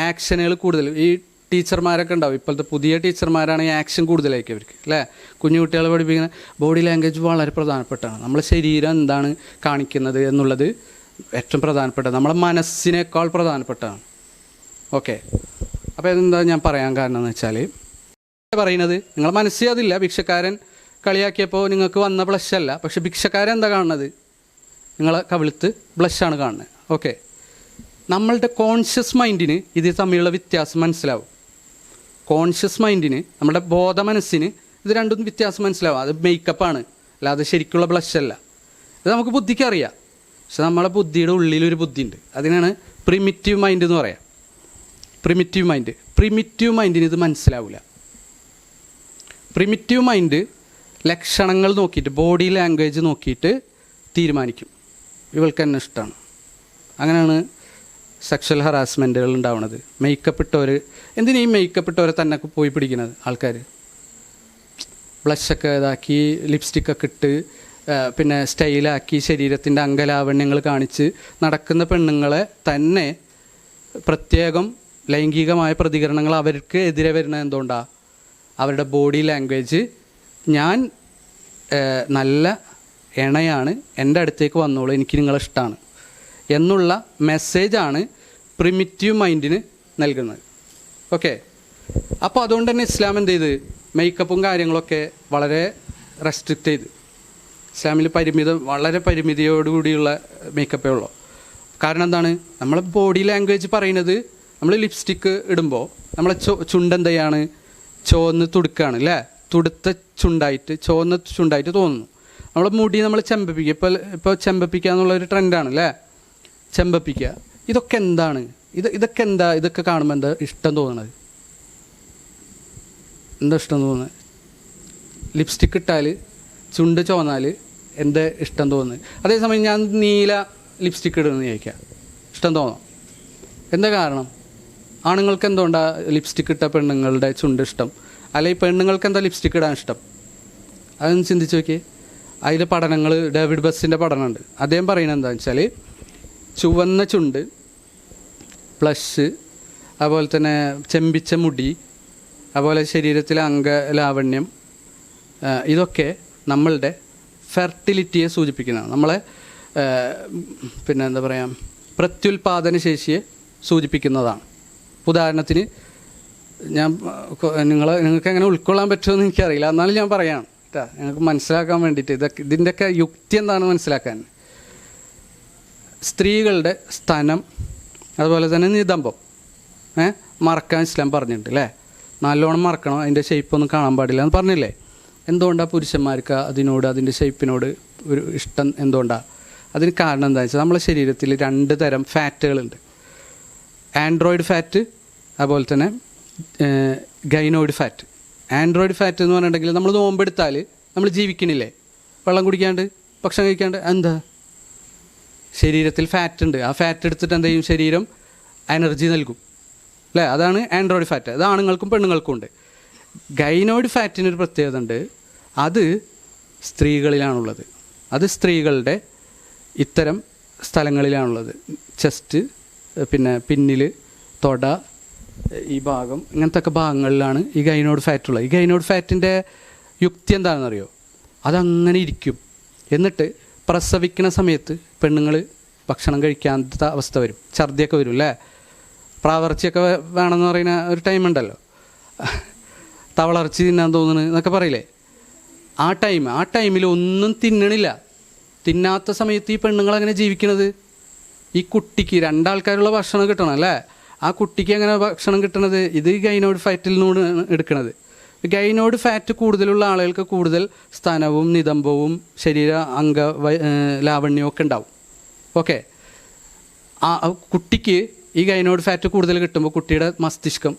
ആക്ഷനുകൾ കൂടുതൽ, ഈ ടീച്ചർമാരൊക്കെ ഉണ്ടാവും, ഇപ്പോഴത്തെ പുതിയ ടീച്ചർമാരാണെങ്കിൽ ആക്ഷൻ കൂടുതലായിരിക്കും അവർക്ക്, അല്ലേ? കുഞ്ഞു കുട്ടികളെ പഠിപ്പിക്കുന്ന ബോഡി ലാംഗ്വേജ് വളരെ പ്രധാനപ്പെട്ടാണ്. നമ്മളെ ശരീരം എന്താണ് കാണിക്കുന്നത് എന്നുള്ളത് ഏറ്റവും പ്രധാനപ്പെട്ടത്, നമ്മളെ മനസ്സിനേക്കാൾ പ്രധാനപ്പെട്ടാണ്. ഓക്കെ, അപ്പോൾ എന്താ ഞാൻ പറയാൻ കാരണം എന്ന് വെച്ചാൽ, പറയുന്നത് നിങ്ങളെ മനസ്സിൽ അതില്ല. ഭിക്ഷക്കാരൻ കളിയാക്കിയപ്പോൾ നിങ്ങൾക്ക് വന്ന ബ്ലഷ് അല്ല, പക്ഷെ ഭിക്ഷക്കാരൻ എന്താ കാണുന്നത്? നിങ്ങളെ കവിളത്ത് ബ്ലഷാണ് കാണുന്നത്. ഓക്കെ, നമ്മളുടെ കോൺഷ്യസ് മൈൻഡിന് ഇത് തമ്മിലുള്ള വ്യത്യാസം മനസ്സിലാവും. കോൺഷ്യസ് മൈൻഡിന്, നമ്മുടെ ബോധ മനസ്സിന് ഇത് രണ്ടും വ്യത്യാസം മനസ്സിലാവും. അത് മേക്കപ്പാണ്, അല്ലാതെ ശരിക്കുള്ള ബ്ലഷ് അല്ല. ഇത് നമുക്ക് ബുദ്ധിക്ക് അറിയാം. പക്ഷെ നമ്മളെ ബുദ്ധിയുടെ ഉള്ളിലൊരു ബുദ്ധിയുണ്ട്, അതിനാണ് പ്രിമിറ്റീവ് മൈൻഡ് എന്ന് പറയാം. പ്രിമിറ്റീവ് മൈൻഡിന് ഇത് മനസ്സിലാവില്ല. പ്രിമിറ്റീവ് മൈൻഡ് ലക്ഷണങ്ങൾ നോക്കിയിട്ട്, ബോഡി ലാംഗ്വേജ് നോക്കിയിട്ട് തീരുമാനിക്കും ഇവൾക്ക് എന്നെ ഇഷ്ടമാണ്. അങ്ങനെയാണ് സെക്ഷൽ ഹറാസ്മെൻറ്റുകൾ ഉണ്ടാവുന്നത്. മേക്കപ്പ് ഇട്ടവർ, എന്തിനാ ഈ മേക്കപ്പ് ഇട്ടവരെ തന്നെ പോയി പിടിക്കുന്നത് ആൾക്കാർ? ബ്ലഷൊക്കെ ഇതാക്കി, ലിപ്സ്റ്റിക്കൊക്കെ ഇട്ട്, പിന്നെ സ്റ്റൈലാക്കി, ശരീരത്തിൻ്റെ അംഗലാവണ്യങ്ങൾ കാണിച്ച് നടക്കുന്ന പെണ്ണുങ്ങളെ തന്നെ പ്രത്യേകം ലൈംഗികമായ പ്രതികരണങ്ങൾ അവർക്ക് എതിരെ വരുന്നത് എന്തുകൊണ്ടാണ്? അവരുടെ ബോഡി ലാംഗ്വേജ്, ഞാൻ നല്ല ഇണയാണ്, എൻ്റെ അടുത്തേക്ക് വന്നോളൂ, എനിക്ക് നിങ്ങളെ ഇഷ്ടമാണ് എന്നുള്ള മെസ്സേജാണ് പ്രിമിറ്റീവ് മൈൻഡിന് നൽകുന്നത്. ഓക്കെ, അപ്പോൾ അതുകൊണ്ട് തന്നെ ഇസ്ലാം എന്ത് ചെയ്ത്, മേക്കപ്പും കാര്യങ്ങളൊക്കെ വളരെ റെസ്ട്രിക്റ്റ് ചെയ്ത്. ഇസ്ലാമിൽ വളരെ പരിമിതിയോടുകൂടിയുള്ള മേക്കപ്പേ ഉള്ളൂ. കാരണം എന്താണ്? നമ്മളെ ബോഡി ലാംഗ്വേജ് പറയുന്നത്, നമ്മൾ ലിപ്സ്റ്റിക്ക് ഇടുമ്പോൾ നമ്മളെ ചുണ്ടെന്തെയാണ്? ചുവന്ന് തുടുക്കുകയാണ്, അല്ലേ? തുടുത്ത ചുണ്ടായിട്ട്, ചുവന്ന ചുണ്ടായിട്ട് തോന്നുന്നു. നമ്മളെ മുടി നമ്മൾ ചെമ്പപ്പിക്കുക. ഇപ്പോൾ ചെമ്പപ്പിക്കുക എന്നുള്ളൊരു ട്രെൻഡാണ് അല്ലേ, ചെമ്പപ്പിക്കുക. ഇതൊക്കെ എന്താണ്? ഇതൊക്കെ എന്താ? ഇതൊക്കെ കാണുമ്പോൾ എന്താ ഇഷ്ടം തോന്നണത്? എന്താ ഇഷ്ടം തോന്നുന്നത്? ലിപ്സ്റ്റിക്ക് ഇട്ടാൽ ചുണ്ട് ചോന്നാൽ എന്താ ഇഷ്ടം തോന്നുന്നത്? അതേസമയം ഞാൻ നീല ലിപ്സ്റ്റിക്ക് ഇടുമെന്ന് ചോദിക്കാം, ഇഷ്ടം തോന്നാം. എന്താ കാരണം? ആണുങ്ങൾക്ക് എന്തുകൊണ്ടാണ് ലിപ്സ്റ്റിക്ക് ഇട്ട പെണ്ണുങ്ങളുടെ ചുണ്ട് ഇഷ്ടം, അല്ലെങ്കിൽ പെണ്ണുങ്ങൾക്ക് എന്താ ലിപ്സ്റ്റിക്ക് ഇടാൻ ഇഷ്ടം? അതൊന്ന് ചിന്തിച്ച് നോക്കിയേ. അതിൽ പഠനങ്ങൾ, ഡേവിഡ് ബസ്സിൻ്റെ പഠനമുണ്ട്. അദ്ദേഹം പറയുന്നത് എന്താണെന്ന് വെച്ചാൽ ചുവന്ന ചുണ്ട്, പ്ലസ് അതുപോലെ തന്നെ ചെമ്പിച്ച മുടി, അതുപോലെ ശരീരത്തിലെ അംഗലാവണ്യം, ഇതൊക്കെ നമ്മളുടെ ഫെർട്ടിലിറ്റിയെ സൂചിപ്പിക്കുന്നതാണ്. നമ്മളെ പിന്നെ എന്താ പറയുക, പ്രത്യുൽപാദന ശേഷിയെ സൂചിപ്പിക്കുന്നതാണ്. ഉദാഹരണത്തിന് നിങ്ങൾക്ക് എങ്ങനെ ഉൾക്കൊള്ളാൻ പറ്റുമെന്ന് എനിക്കറിയില്ല, എന്നാലും ഞാൻ പറയാം കേട്ടോ, നിങ്ങൾക്ക് മനസ്സിലാക്കാൻ വേണ്ടിയിട്ട്. ഇതിൻ്റെയൊക്കെ യുക്തി എന്താണെന്ന് മനസ്സിലാക്കാൻ. സ്ത്രീകളുടെ സ്തനം അതുപോലെ തന്നെ നിതംബം മറക്കാൻ ഇസ്ലാം പറഞ്ഞിട്ടുണ്ട് അല്ലേ. നല്ലോണം മറക്കണം, അതിൻ്റെ ഷേപ്പൊന്നും കാണാൻ പാടില്ല എന്ന് പറഞ്ഞില്ലേ. എന്തുകൊണ്ടാണ് പുരുഷന്മാർക്ക് അതിൻ്റെ ഷേപ്പിനോട് ഒരു ഇഷ്ടം? എന്തുകൊണ്ടാണ്? അതിന് കാരണം എന്താണെന്ന് വെച്ചാൽ നമ്മളെ ശരീരത്തിൽ 2 തരം ഫാറ്റുകളുണ്ട്. ആൻഡ്രോയിഡ് ഫാറ്റ്, അതുപോലെ തന്നെ ഗൈനോയിഡ് ഫാറ്റ്. ആൻഡ്രോയിഡ് ഫാറ്റ് എന്ന് പറഞ്ഞിട്ടുണ്ടെങ്കിൽ നമ്മൾ നോമ്പെടുത്താൽ നമ്മൾ ജീവിക്കണില്ലേ, വെള്ളം കുടിക്കാണ്ട് ഭക്ഷണം കഴിക്കാണ്ട്. എന്താ? ശരീരത്തിൽ ഫാറ്റ് ഉണ്ട്. ആ ഫാറ്റ് എടുത്തിട്ട് എന്ത് ചെയ്യും? ശരീരം എനർജി നൽകും അല്ലേ. അതാണ് ആൻഡ്രോയിഡ് ഫാറ്റ്. അത് ആണുങ്ങൾക്കും പെണ്ണുങ്ങൾക്കും ഉണ്ട്. ഗൈനോയിഡ് ഫാറ്റിനൊരു പ്രത്യേകത ഉണ്ട്. അത് സ്ത്രീകളിലാണുള്ളത്. അത് സ്ത്രീകളുടെ ഇത്തരം സ്ഥലങ്ങളിലാണുള്ളത്. ചെസ്റ്റ്, പിന്നെ പിന്നിൽ, തൊട, ഈ ഭാഗം, ഇങ്ങനത്തെ ഒക്കെ ഭാഗങ്ങളിലാണ് ഈ ഗൈനോയിഡ് ഫാറ്റ് ഉള്ളത്. ഈ ഗൈനോയിഡ് ഫാറ്റിൻ്റെ യുക്തി എന്താണെന്നറിയോ? അതങ്ങനെ ഇരിക്കും. എന്നിട്ട് പ്രസവിക്കുന്ന സമയത്ത് പെണ്ണുങ്ങൾ ഭക്ഷണം കഴിക്കാത്ത അവസ്ഥ വരും, ഛർദിയൊക്കെ വരും അല്ലേ. പ്രാവർച്ചിയൊക്കെ വേണമെന്ന് പറയുന്ന ഒരു ടൈമുണ്ടല്ലോ, തവളർച്ചി തിന്നാൻ തോന്നുന്നു എന്നൊക്കെ പറയില്ലേ. ആ ടൈമിൽ ഒന്നും തിന്നണില്ല. തിന്നാത്ത സമയത്ത് ഈ പെണ്ണുങ്ങൾ എങ്ങനെ ജീവിക്കണത്? ഈ കുട്ടിക്ക് 2 ആൾക്കാരുള്ള ഭക്ഷണം കിട്ടണം അല്ലേ. ആ കുട്ടിക്ക് എങ്ങനെ ഭക്ഷണം കിട്ടണത്? ഇത് ഗൈനോയിഡ് ഫാറ്റിൽ നിന്നാണ് എടുക്കുന്നത്. ഗൈനോയിഡ് ഫാറ്റ് കൂടുതലുള്ള ആളുകൾക്ക് കൂടുതൽ സ്തനവും നിതംബവും ശരീര ലാവണ്യവും ഒക്കെ ഉണ്ടാവും. ഓക്കെ, ആ കുട്ടിക്ക് ഈ ഗൈനോയിഡ് ഫാറ്റ് കൂടുതൽ കിട്ടുമ്പോൾ കുട്ടിയുടെ മസ്തിഷ്കം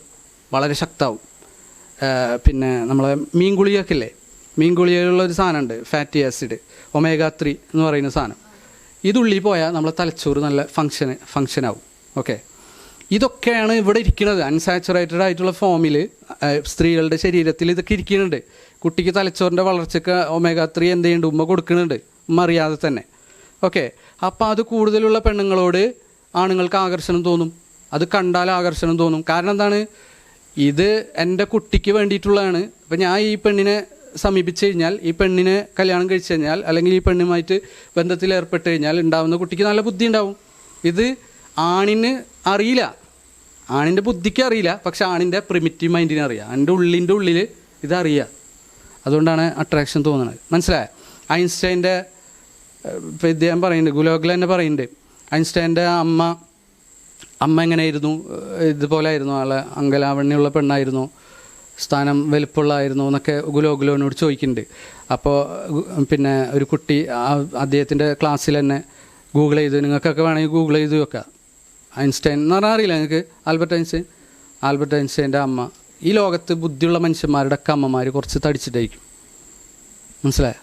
വളരെ ശക്തമാവും. പിന്നെ നമ്മളെ മീൻ ഗുളികയൊക്കെ ഇല്ലേ, മീൻ ഗുളികയിലുള്ളൊരു സാധനമുണ്ട്, ഫാറ്റി ആസിഡ്, ഒമേഗ 3 എന്ന് പറയുന്ന സാധനം. ഇതുള്ളിൽ പോയാൽ നമ്മളെ തലച്ചോറ് നല്ല ഫങ്ഷനാവും. ഓക്കെ, ഇതൊക്കെയാണ് ഇവിടെ ഇരിക്കുന്നത്. അൺസാച്ചുറേറ്റഡ് ആയിട്ടുള്ള ഫോമിൽ സ്ത്രീകളുടെ ശരീരത്തിൽ ഇതൊക്കെ ഇരിക്കുന്നുണ്ട്. കുട്ടിക്ക് തലച്ചോറിൻ്റെ വളർച്ചയ്ക്ക് ഒമേഗ 3 എന്ത് ചെയ്യുന്നുണ്ട്? ഉമ്മ കൊടുക്കുന്നുണ്ട്, ഉമ്മ അറിയാതെ തന്നെ. ഓക്കെ, അപ്പോൾ അത് കൂടുതലുള്ള പെണ്ണുങ്ങളോട് ആണുങ്ങൾക്ക് ആകർഷണം തോന്നും. അത് കണ്ടാൽ ആകർഷണം തോന്നും. കാരണം എന്താണ്? ഇത് എൻ്റെ കുട്ടിക്ക് വേണ്ടിയിട്ടുള്ളതാണ്. ഇപ്പം ഞാൻ ഈ പെണ്ണിനെ സമീപിച്ച് കഴിഞ്ഞാൽ, ഈ പെണ്ണിനെ കല്യാണം കഴിച്ച് കഴിഞ്ഞാൽ, അല്ലെങ്കിൽ ഈ പെണ്ണുമായിട്ട് ബന്ധത്തിൽ ഏർപ്പെട്ട് കഴിഞ്ഞാൽ ഉണ്ടാകുന്ന കുട്ടിക്ക് നല്ല ബുദ്ധി ഉണ്ടാവും. ഇത് ആണിന് അറിയില്ല, ആണിൻ്റെ ബുദ്ധിക്ക് അറിയില്ല, പക്ഷെ ആണിൻ്റെ പ്രിമിറ്റീവ് മൈൻഡിന് അറിയാം. എൻ്റെ ഉള്ളിൽ ഇതറിയാം. അതുകൊണ്ടാണ് അട്രാക്ഷൻ തോന്നുന്നത്. മനസ്സിലായോ? ഐൻസ്റ്റൈൻ്റെ ഇപ്പോൾ ഇദ്ദേഹം പറയുന്നുണ്ട്, ഗുലോഗൽ തന്നെ പറയുന്നുണ്ട്, ഐൻസ്റ്റൈൻ്റെ അമ്മ എങ്ങനെയായിരുന്നു? ഇതുപോലെ ആയിരുന്നു, ആളെ അംഗലാവണ്യമുള്ള പെണ്ണായിരുന്നു, സ്ഥാനം വലുപ്പമുള്ളതായിരുന്നു എന്നൊക്കെ ഗുലോഗലോനോട് ചോദിക്കുന്നുണ്ട്. അപ്പോൾ പിന്നെ ഒരു കുട്ടി അദ്ദേഹത്തിൻ്റെ ക്ലാസ്സിൽ തന്നെ ഗൂഗിൾ ചെയ്ത്, നിങ്ങൾക്കൊക്കെ വേണമെങ്കിൽ ഗൂഗിൾ ചെയ്ത് വെക്കാം, ഐൻസ്റ്റൈൻ എന്ന് പറഞ്ഞാൽ അറിയില്ല നിങ്ങൾക്ക്? ആൽബർട്ട് ഐൻസ്റ്റൈൻ്റെ അമ്മ. ഈ ലോകത്ത് ബുദ്ധിയുള്ള മനുഷ്യന്മാരുടെ ഒക്കെ അമ്മമാർ കുറച്ച് തടിച്ചിട്ടായിരിക്കും. മനസ്സിലായോ?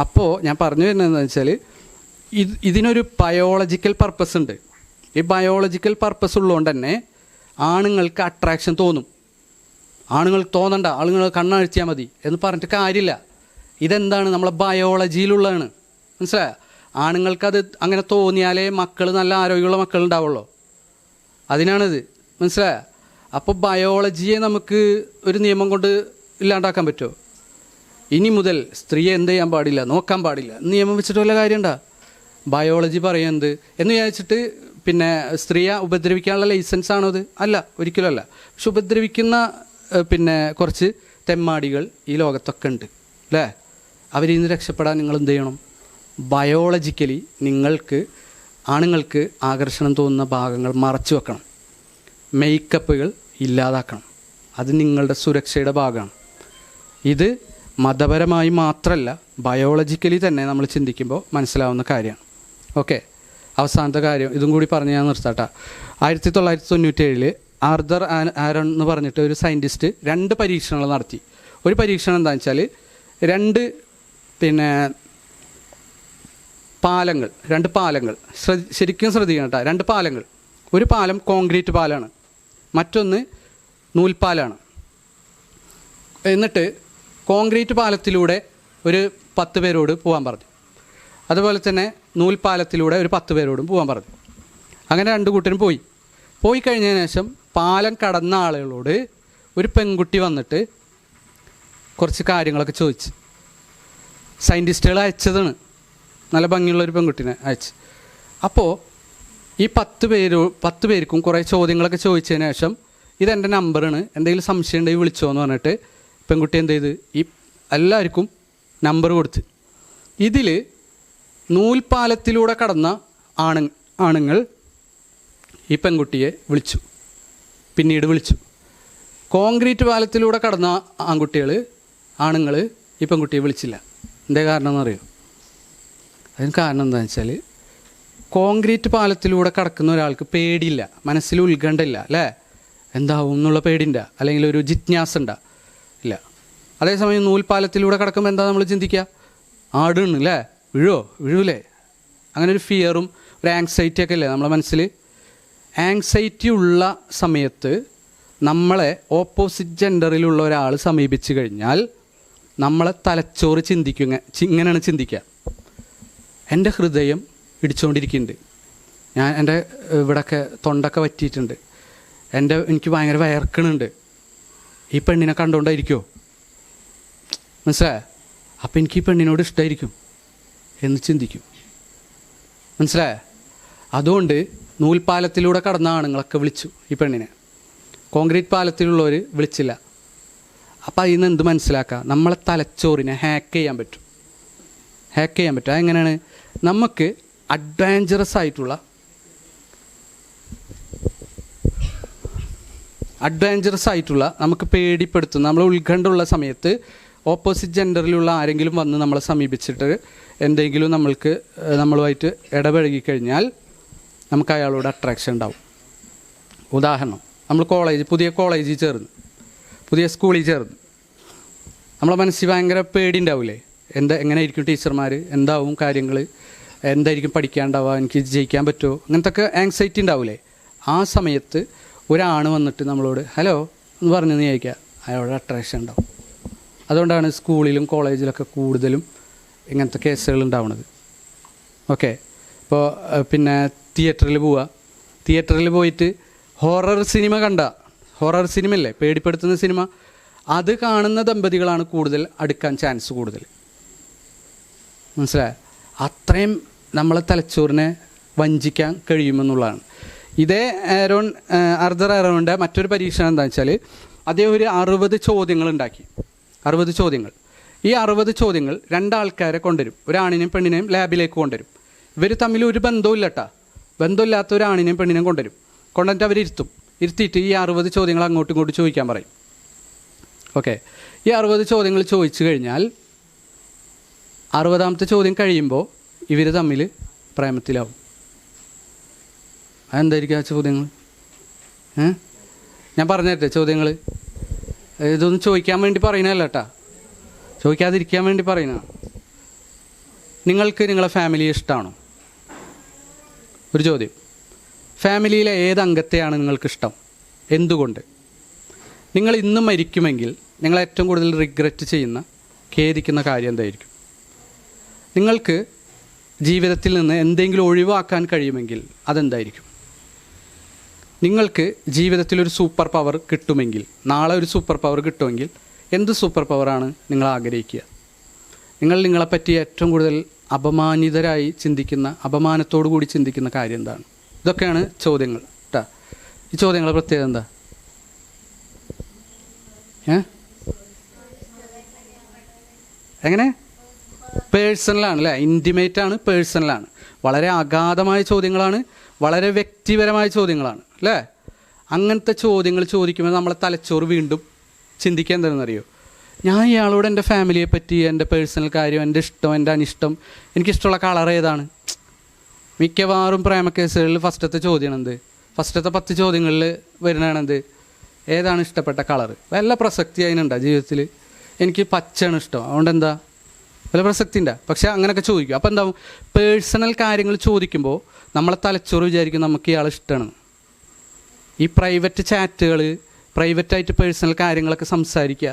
അപ്പോൾ ഞാൻ പറഞ്ഞു വരുന്നത് എന്താണെന്ന് വെച്ചാൽ, ഇതിനൊരു ബയോളജിക്കൽ പർപ്പസ് ഉണ്ട്. ഈ ബയോളജിക്കൽ പർപ്പസ് ഉള്ളതുകൊണ്ട് തന്നെ ആണുങ്ങൾക്ക് അട്രാക്ഷൻ തോന്നും. ആണുങ്ങൾക്ക് തോന്നണ്ട, ആളുകൾ കണ്ണഴിച്ചാൽ മതി എന്ന് പറഞ്ഞിട്ട് കാര്യമില്ല. ഇതെന്താണ്? നമ്മളെ ബയോളജിയിലുള്ളതാണ്. മനസ്സിലായോ? ആണുങ്ങൾക്കത് അങ്ങനെ തോന്നിയാലേ മക്കൾ നല്ല ആരോഗ്യമുള്ള മക്കളുണ്ടാവുള്ളൂ. അതിനാണിത്. മനസ്സിലായോ? അപ്പോൾ ബയോളജിയെ നമുക്ക് ഒരു നിയമം കൊണ്ട് ഇല്ലാണ്ടാക്കാൻ പറ്റുമോ? ഇനി മുതൽ സ്ത്രീയെ എന്ത് ചെയ്യാൻ പാടില്ല, നോക്കാൻ പാടില്ല, നിയമം വെച്ചിട്ട് വല്ല കാര്യമുണ്ടോ? ബയോളജി പറയുന്നത് എന്ന് വിചാരിച്ചിട്ട് പിന്നെ സ്ത്രീയെ ഉപദ്രവിക്കാനുള്ള ലൈസൻസ് ആണോ അത്? അല്ല, ഒരിക്കലും അല്ല. പക്ഷെ ഉപദ്രവിക്കുന്ന പിന്നെ കുറച്ച് തെമ്മാടികൾ ഈ ലോകത്തൊക്കെ ഉണ്ട് അല്ലേ. അവരിൽ നിന്ന് രക്ഷപ്പെടാൻ നിങ്ങൾ എന്ത് ചെയ്യണം? ബയോളജിക്കലി ആണുങ്ങൾക്ക് ആകർഷണം തോന്നുന്ന ഭാഗങ്ങൾ മറച്ചു വെക്കണം, മേക്കപ്പുകൾ ഇല്ലാതാക്കണം. അത് നിങ്ങളുടെ സുരക്ഷയുടെ ഭാഗമാണ്. ഇത് മതപരമായി മാത്രമല്ല ബയോളജിക്കലി തന്നെ നമ്മൾ ചിന്തിക്കുമ്പോൾ മനസ്സിലാവുന്ന കാര്യമാണ്. ഓക്കെ, അവസാനത്തെ കാര്യം ഇതും കൂടി പറഞ്ഞ് ഞാൻ നിർത്താട്ടാ. 1997 ആർതർ ആരൺ എന്ന് പറഞ്ഞിട്ട് ഒരു സയൻറ്റിസ്റ്റ് 2 പരീക്ഷണങ്ങൾ നടത്തി. ഒരു പരീക്ഷണം എന്താണെന്ന് വെച്ചാൽ 2 പാലങ്ങൾ ശരിക്കും ശ്രദ്ധിക്കണം കേട്ടോ. 2 പാലങ്ങൾ. ഒരു പാലം കോൺക്രീറ്റ് പാലാണ്, മറ്റൊന്ന് നൂൽപ്പാലാണ്. എന്നിട്ട് കോൺക്രീറ്റ് പാലത്തിലൂടെ ഒരു 10 പേരോട് പോകാൻ പറഞ്ഞു. അതുപോലെ തന്നെ നൂൽപ്പാലത്തിലൂടെ ഒരു 10 പേരോടും പോകാൻ പറഞ്ഞു. അങ്ങനെ 2 കൂട്ടരും പോയി കഴിഞ്ഞതിന് ശേഷം പാലം കടന്ന ആളുകളോട് ഒരു പെൺകുട്ടി വന്നിട്ട് കുറച്ച് കാര്യങ്ങളൊക്കെ ചോദിച്ച്. സയൻറ്റിസ്റ്റുകൾ അയച്ചതാണ്, നല്ല ഭംഗിയുള്ളൊരു പെൺകുട്ടീനെ അയച്ച്. അപ്പോൾ ഈ 10 പേർക്കും കുറേ ചോദ്യങ്ങളൊക്കെ ചോദിച്ചതിന് ശേഷം ഇതെൻ്റെ നമ്പറാണ്, എന്തെങ്കിലും സംശയം ഉണ്ടെങ്കിൽ വിളിച്ചോ എന്ന് പറഞ്ഞിട്ട് പെൺകുട്ടി എന്ത് ചെയ്ത് ഈ എല്ലാവർക്കും നമ്പർ കൊടുത്ത്. ഇതിൽ നൂൽപ്പാലത്തിലൂടെ കടന്ന ആണുങ്ങൾ ഈ പെൺകുട്ടിയെ പിന്നീട് വിളിച്ചു. കോൺക്രീറ്റ് പാലത്തിലൂടെ കടന്ന ആണുങ്ങൾ ഈ പെൺകുട്ടിയെ വിളിച്ചില്ല. എന്തേ കാരണം എന്നറിയോ? അതിന് കാരണം എന്താണെന്ന് വെച്ചാൽ കോൺക്രീറ്റ് പാലത്തിലൂടെ കടക്കുന്ന ഒരാൾക്ക് പേടിയില്ല, മനസ്സിൽ ഉത്കണ്ഠയില്ല അല്ലേ, എന്താവും എന്നുള്ള പേടിയുണ്ട, അല്ലെങ്കിൽ ഒരു ജിജ്ഞാസ ഉണ്ടാ ഇല്ല. അതേസമയം നൂൽപ്പാലത്തിലൂടെ കടക്കുമ്പോൾ എന്താ നമ്മൾ ചിന്തിക്കുക? ആടുന്നു അല്ലേ, വീഴൂലേ, അങ്ങനെ ഒരു ഫിയറും ഒരു ആങ്സൈറ്റി ഒക്കെ അല്ലേ നമ്മളെ മനസ്സിൽ. ആങ്സൈറ്റി ഉള്ള സമയത്ത് നമ്മളെ ഓപ്പോസിറ്റ് ജെൻഡറിലുള്ള ഒരാൾ സമീപിച്ചു കഴിഞ്ഞാൽ നമ്മളെ തലച്ചോറ് ഇങ്ങനെയാണ് ചിന്തിക്കുക. എൻ്റെ ഹൃദയം ഇടിച്ചുകൊണ്ടിരിക്കുന്നുണ്ട്, എൻ്റെ ഇവിടെയൊക്കെ തൊണ്ടൊക്കെ വറ്റിയിട്ടുണ്ട്, എനിക്ക് ഭയങ്കര വയർക്കണുണ്ട്, ഈ പെണ്ണിനെ കണ്ടുകൊണ്ടായിരിക്കുമോ, മനസ്സിലായോ? അപ്പം എനിക്ക് ഈ പെണ്ണിനോട് ഇഷ്ടമായിരിക്കും എന്ന് ചിന്തിക്കും, മനസ്സിലായോ? അതുകൊണ്ട് നൂൽപ്പാലത്തിലൂടെ കടന്ന ആണുങ്ങളൊക്കെ വിളിച്ചു ഈ പെണ്ണിനെ, കോൺക്രീറ്റ് പാലത്തിലുള്ളവർ വിളിച്ചില്ല. അപ്പം അതിൽ നിന്ന് എന്ത് മനസ്സിലാക്കുക? നമ്മളെ തലച്ചോറിനെ ഹാക്ക് ചെയ്യാൻ പറ്റും. അതെങ്ങനെയാണ്? നമുക്ക് അഡ്വഞ്ചറസ് ആയിട്ടുള്ള നമുക്ക് പേടിപ്പെടുത്തുന്ന, നമ്മൾ ഉത്കണ്ഠയുള്ള സമയത്ത് ഓപ്പോസിറ്റ് ജെൻഡറിലുള്ള ആരെങ്കിലും വന്ന് നമ്മളെ സമീപിച്ചിട്ട് എന്തെങ്കിലും നമ്മളുമായിട്ട് ഇടപഴകി കഴിഞ്ഞാൽ നമുക്ക് അയാളോട് അട്രാക്ഷൻ ഉണ്ടാവും. ഉദാഹരണം, നമ്മൾ പുതിയ കോളേജിൽ ചേർന്ന്, പുതിയ സ്കൂളിൽ ചേർന്ന്, നമ്മളെ മനസ്സിൽ ഭയങ്കര പേടി ഉണ്ടാവില്ലേ? എങ്ങനെയായിരിക്കും ടീച്ചർമാർ, എന്താവും കാര്യങ്ങൾ, എന്തായിരിക്കും പഠിക്കാണ്ടാവുക, എനിക്ക് ജയിക്കാൻ പറ്റുമോ, അങ്ങനത്തെ ഒക്കെ ആങ്സൈറ്റി ഉണ്ടാവില്ലേ? ആ സമയത്ത് ഒരാണ് വന്നിട്ട് നമ്മളോട് ഹലോ എന്ന് പറഞ്ഞെന്ന് ചോദിക്കുക, അയാളുടെ അട്രാക്ഷൻ ഉണ്ടാവും. അതുകൊണ്ടാണ് സ്കൂളിലും കോളേജിലൊക്കെ കൂടുതലും ഇങ്ങനത്തെ കേസുകൾ ഉണ്ടാവുന്നത്. ഓക്കെ, ഇപ്പോൾ തിയേറ്ററിൽ പോയിട്ട് ഹൊറർ സിനിമയല്ലേ, പേടിപ്പെടുത്തുന്ന സിനിമ, അത് കാണുന്ന ദമ്പതികളാണ് കൂടുതൽ അടുക്കാൻ ചാൻസ് കൂടുതൽ, മനസ്സിലായോ? അത്രയും നമ്മളെ തലച്ചോറിനെ വഞ്ചിക്കാൻ കഴിയുമെന്നുള്ളതാണ്. ഇതേ ആർതർ ആരോണിൻ്റെ മറ്റൊരു പരീക്ഷണം എന്താണെന്ന് വെച്ചാൽ അദ്ദേഹം ഒരു 60 ചോദ്യങ്ങൾ ഉണ്ടാക്കി. 60 ചോദ്യങ്ങൾ. ഈ 60 ചോദ്യങ്ങൾ 2 ആൾക്കാരെ കൊണ്ടുവരും, ഒരാണിനെയും പെണ്ണിനെയും ലാബിലേക്ക് കൊണ്ടുവരും. ഇവർ തമ്മിൽ ഒരു ബന്ധമില്ലാത്ത ഒരാണിനെയും പെണ്ണിനെയും കൊണ്ടുവന്നിട്ട് ഇരുത്തിയിട്ട് ഈ 60 ചോദ്യങ്ങൾ അങ്ങോട്ടും ഇങ്ങോട്ടും ചോദിക്കാൻ പറയും. ഓക്കെ, ഈ 60 ചോദ്യങ്ങൾ ചോദിച്ചു കഴിഞ്ഞാൽ 60ാമത്തെ ചോദ്യം കഴിയുമ്പോൾ ഇവർ തമ്മിൽ പ്രേമത്തിലാവും. അതെന്തായിരിക്കും ആ ചോദ്യങ്ങൾ? ഞാൻ പറഞ്ഞേട്ടെ ചോദ്യങ്ങൾ. ഇതൊന്നും ചോദിക്കാൻ വേണ്ടി പറയുന്നതല്ല കേട്ടാ, ചോദിക്കാതിരിക്കാൻ വേണ്ടി പറയുന്ന. നിങ്ങൾക്ക് നിങ്ങളെ ഫാമിലിയെ ഇഷ്ടമാണോ? ഒരു ചോദ്യം. ഫാമിലിയിലെ ഏത് അംഗത്തെയാണ് നിങ്ങൾക്കിഷ്ടം? എന്തുകൊണ്ട്? നിങ്ങൾ ഇന്നും മരിക്കുമെങ്കിൽ നിങ്ങൾ ഏറ്റവും കൂടുതൽ റിഗ്രറ്റ് ഖേദിക്കുന്ന കാര്യം എന്തായിരിക്കും? നിങ്ങൾക്ക് ജീവിതത്തിൽ നിന്ന് എന്തെങ്കിലും ഒഴിവാക്കാൻ കഴിയുമെങ്കിൽ അതെന്തായിരിക്കും? നിങ്ങൾക്ക് ജീവിതത്തിലൊരു സൂപ്പർ പവർ കിട്ടുമെങ്കിൽ, നാളെ ഒരു സൂപ്പർ പവർ കിട്ടുമെങ്കിൽ എന്ത് സൂപ്പർ പവറാണ് നിങ്ങൾ ആഗ്രഹിക്കുക? നിങ്ങളെപ്പറ്റി ഏറ്റവും കൂടുതൽ അപമാനത്തോടു കൂടി ചിന്തിക്കുന്ന കാര്യം എന്താണ്? ഇതൊക്കെയാണ് ചോദ്യങ്ങൾ കേട്ടോ. ഈ ചോദ്യങ്ങളുടെ പ്രത്യേകത എന്താ? എങ്ങനെ? പേഴ്സണലാണ് അല്ലേ, ഇൻറ്റിമേറ്റാണ്, പേഴ്സണലാണ്, വളരെ അഗാധമായ ചോദ്യങ്ങളാണ്, വളരെ വ്യക്തിപരമായ ചോദ്യങ്ങളാണ് അല്ലേ. അങ്ങനത്തെ ചോദ്യങ്ങൾ ചോദിക്കുമ്പോൾ നമ്മളെ തലച്ചോറ് വീണ്ടും ചിന്തിക്കുക എന്താണെന്നറിയോ? ഞാൻ ഇയാളോട് എൻ്റെ ഫാമിലിയെ പറ്റി, എൻ്റെ പേഴ്സണൽ കാര്യം, എൻ്റെ ഇഷ്ടം, എൻ്റെ അനിഷ്ടം, എനിക്കിഷ്ടമുള്ള കളർ ഏതാണ്, മിക്കവാറും പ്രേമ കേസുകളിൽ ഫസ്റ്റത്തെ ചോദ്യമാണെന്ത്, ഫസ്റ്റത്തെ 10 ചോദ്യങ്ങളിൽ വരുന്നതാണെന്ത്, ഏതാണ് ഇഷ്ടപ്പെട്ട കളർ. വല്ല പ്രസക്തി അതിനുണ്ടോ ജീവിതത്തിൽ? എനിക്ക് പച്ചയാണ് ഇഷ്ടം, അതുകൊണ്ട് എന്താ വല്ല പ്രസക്തി ഉണ്ടോ? പക്ഷേ അങ്ങനെയൊക്കെ ചോദിക്കും. അപ്പോൾ എന്താവും, പേഴ്സണൽ കാര്യങ്ങൾ ചോദിക്കുമ്പോൾ നമ്മളെ തലച്ചോറ് വിചാരിക്കും നമുക്ക് ഇയാൾ ഇഷ്ടമാണ്. ഈ പ്രൈവറ്റ് ചാറ്റുകൾ, പ്രൈവറ്റായിട്ട് പേഴ്സണൽ കാര്യങ്ങളൊക്കെ സംസാരിക്കുക,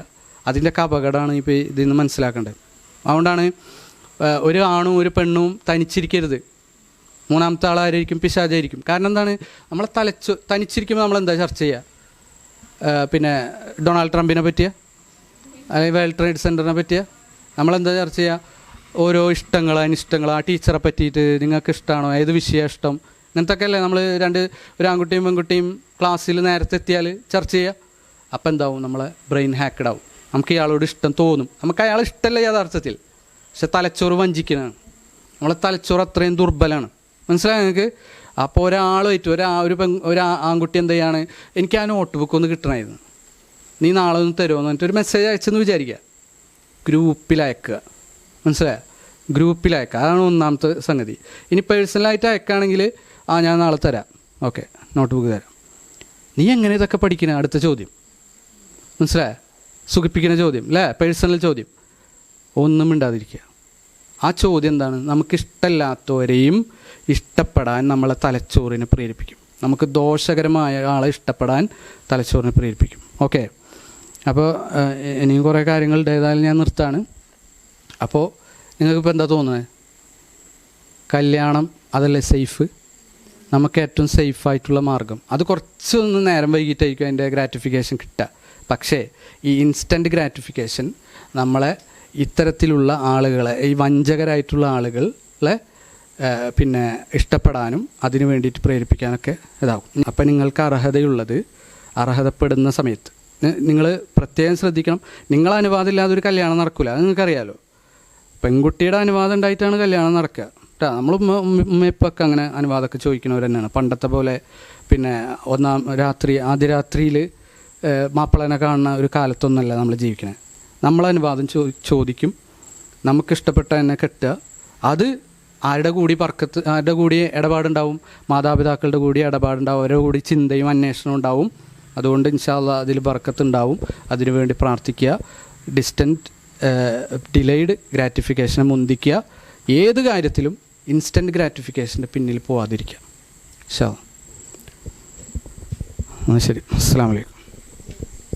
അതിൻ്റെയൊക്കെ അപകടമാണ് ഇപ്പോൾ ഇതിൽ നിന്ന് മനസ്സിലാക്കേണ്ടത്. അതുകൊണ്ടാണ് ഒരു ആണും ഒരു പെണ്ണും തനിച്ചിരിക്കരുത്. മൂന്നാമത്തെ ആളായിരിക്കും, പിശാചായിരിക്കും. കാരണം എന്താണ്, നമ്മളെ തനിച്ചിരിക്കുമ്പോൾ നമ്മളെന്താ ചർച്ച ചെയ്യുക? പിന്നെ ഡൊണാൾഡ് ട്രംപിനെ പറ്റിയ, അല്ലെങ്കിൽ വേൾഡ് ട്രേഡ് സെൻറ്ററിനെ പറ്റിയ നമ്മളെന്താ ചർച്ച ചെയ്യുക? ഓരോ ഇഷ്ടങ്ങൾ, അനിഷ്ടങ്ങൾ, ആ ടീച്ചറെ പറ്റിയിട്ട് നിങ്ങൾക്ക് ഇഷ്ടമാണോ, ഏത് വിഷയം ഇഷ്ടം, ഇങ്ങനത്തൊക്കെ അല്ലേ നമ്മൾ ഒരു ആൺകുട്ടിയും പെൺകുട്ടിയും ക്ലാസ്സിൽ നേരത്തെ എത്തിയാൽ ചർച്ച ചെയ്യുക. അപ്പോൾ എന്താവും, നമ്മളെ ബ്രെയിൻ ഹാക്കഡ് ആവും. നമുക്ക് ഇയാളോട് ഇഷ്ടം തോന്നും, നമുക്ക് അയാൾ ഇഷ്ടമല്ല യഥാർത്ഥത്തിൽ, പക്ഷെ തലച്ചോറ് വഞ്ചിക്കുന്നതാണ്. നമ്മളെ തലച്ചോറ് അത്രയും ദുർബലമാണ്. മനസ്സിലായി നിങ്ങൾക്ക്? അപ്പോൾ ഒരാളുമായിട്ട് ഒരു ആൺകുട്ടി എന്ത് ചെയ്യാണ്, എനിക്ക് ആ നോട്ട് ബുക്ക് ഒന്ന് കിട്ടണമായിരുന്നു, നീ നാളെ ഒന്ന് തരുമോ എന്ന് പറഞ്ഞിട്ട് ഒരു മെസ്സേജ് അയച്ചെന്ന് വിചാരിക്കുക. ഗ്രൂപ്പിൽ അയക്കുക. മനസ്സിലായോ? ഗ്രൂപ്പിൽ അയക്കുക, അതാണ് ഒന്നാമത്തെ സംഗതി. ഇനി പേഴ്സണലായിട്ട് അയക്കുകയാണെങ്കിൽ ഞാൻ നാളെ തരാം, ഓക്കെ, നോട്ട് ബുക്ക് തരാം. നീ എങ്ങനെ ഇതൊക്കെ പഠിക്കണേ? അടുത്ത ചോദ്യം. മനസ്സിലായോ? സുഖിപ്പിക്കുന്ന ചോദ്യം അല്ലേ, പേഴ്സണൽ ചോദ്യം. ഒന്നും മിണ്ടാതിരിക്കുക. ആ ചോദ്യം എന്താണ്, നമുക്കിഷ്ടമല്ലാത്തവരെയും ഇഷ്ടപ്പെടാൻ നമ്മളെ തലച്ചോറിനെ പ്രേരിപ്പിക്കും. നമുക്ക് ദോഷകരമായ ആളെ ഇഷ്ടപ്പെടാൻ തലച്ചോറിനെ പ്രേരിപ്പിക്കും. ഓക്കെ, അപ്പോൾ ഇനിയും കുറേ കാര്യങ്ങളുണ്ട്, ഏതായാലും ഞാൻ നിർത്താണ്. അപ്പോൾ നിങ്ങൾക്കിപ്പോൾ എന്താ തോന്നുന്നത്? കല്യാണം അതല്ലേ സേഫ്? നമുക്ക് ഏറ്റവും സേഫായിട്ടുള്ള മാർഗം. അത് കുറച്ചൊന്ന് നേരം വൈകിട്ടായിരിക്കും അതിൻ്റെ ഗ്രാറ്റിഫിക്കേഷൻ കിട്ടുക. പക്ഷേ ഈ ഇൻസ്റ്റൻറ്റ് ഗ്രാറ്റിഫിക്കേഷൻ നമ്മളെ ഇത്തരത്തിലുള്ള ആളുകളെ, ഈ വഞ്ചകരായിട്ടുള്ള ആളുകളെ പിന്നെ ഇഷ്ടപ്പെടാനും അതിനു വേണ്ടിയിട്ട് പ്രേരിപ്പിക്കാനൊക്കെ ഇതാവും. അപ്പം നിങ്ങൾക്ക് അർഹതയുള്ളത് അർഹതപ്പെടുന്ന സമയത്ത് നിങ്ങൾ പ്രത്യേകം ശ്രദ്ധിക്കണം. നിങ്ങളെ അനുവാദം ഇല്ലാതെ ഒരു കല്യാണം നടക്കില്ല, അത് നിങ്ങൾക്കറിയാലോ. പെൺകുട്ടിയുടെ അനുവാദം ഉണ്ടായിട്ടാണ് കല്യാണം നടക്കുക കേട്ടോ. നമ്മൾ ഉമ്മയപ്പൊക്കെ അങ്ങനെ അനുവാദമൊക്കെ ചോദിക്കുന്നവർ തന്നെയാണ്. പണ്ടത്തെ പോലെ പിന്നെ ആദ്യ രാത്രിയിൽ മാപ്പിളനെ കാണുന്ന ഒരു കാലത്തൊന്നുമല്ല നമ്മൾ ജീവിക്കണേ. നമ്മളനുവാദം ചോദിക്കും, നമുക്കിഷ്ടപ്പെട്ട തന്നെ കെട്ടുക. അത് ആരുടെ കൂടി ഇടപാടുണ്ടാവും? മാതാപിതാക്കളുടെ കൂടി ഇടപാടുണ്ടാവും, അവരുടെ കൂടി ചിന്തയും അന്വേഷണവും ഉണ്ടാവും. അതുകൊണ്ട് ഇൻഷാ അല്ലാഹ് അതിൽ ബർക്കത്തുണ്ടാവും. അതിനുവേണ്ടി പ്രാർത്ഥിക്കുക. ഡിലേയ്ഡ് ഗ്രാറ്റിഫിക്കേഷനെ മുന്തിക്കുക. ഏത് കാര്യത്തിലും ഇൻസ്റ്റൻറ്റ് ഗ്രാറ്റിഫിക്കേഷൻ്റെ പിന്നിൽ പോവാതിരിക്കുക. ഇൻഷാ അല്ലാഹ്. ശരി, അസ്സലാമു അലൈക്കും.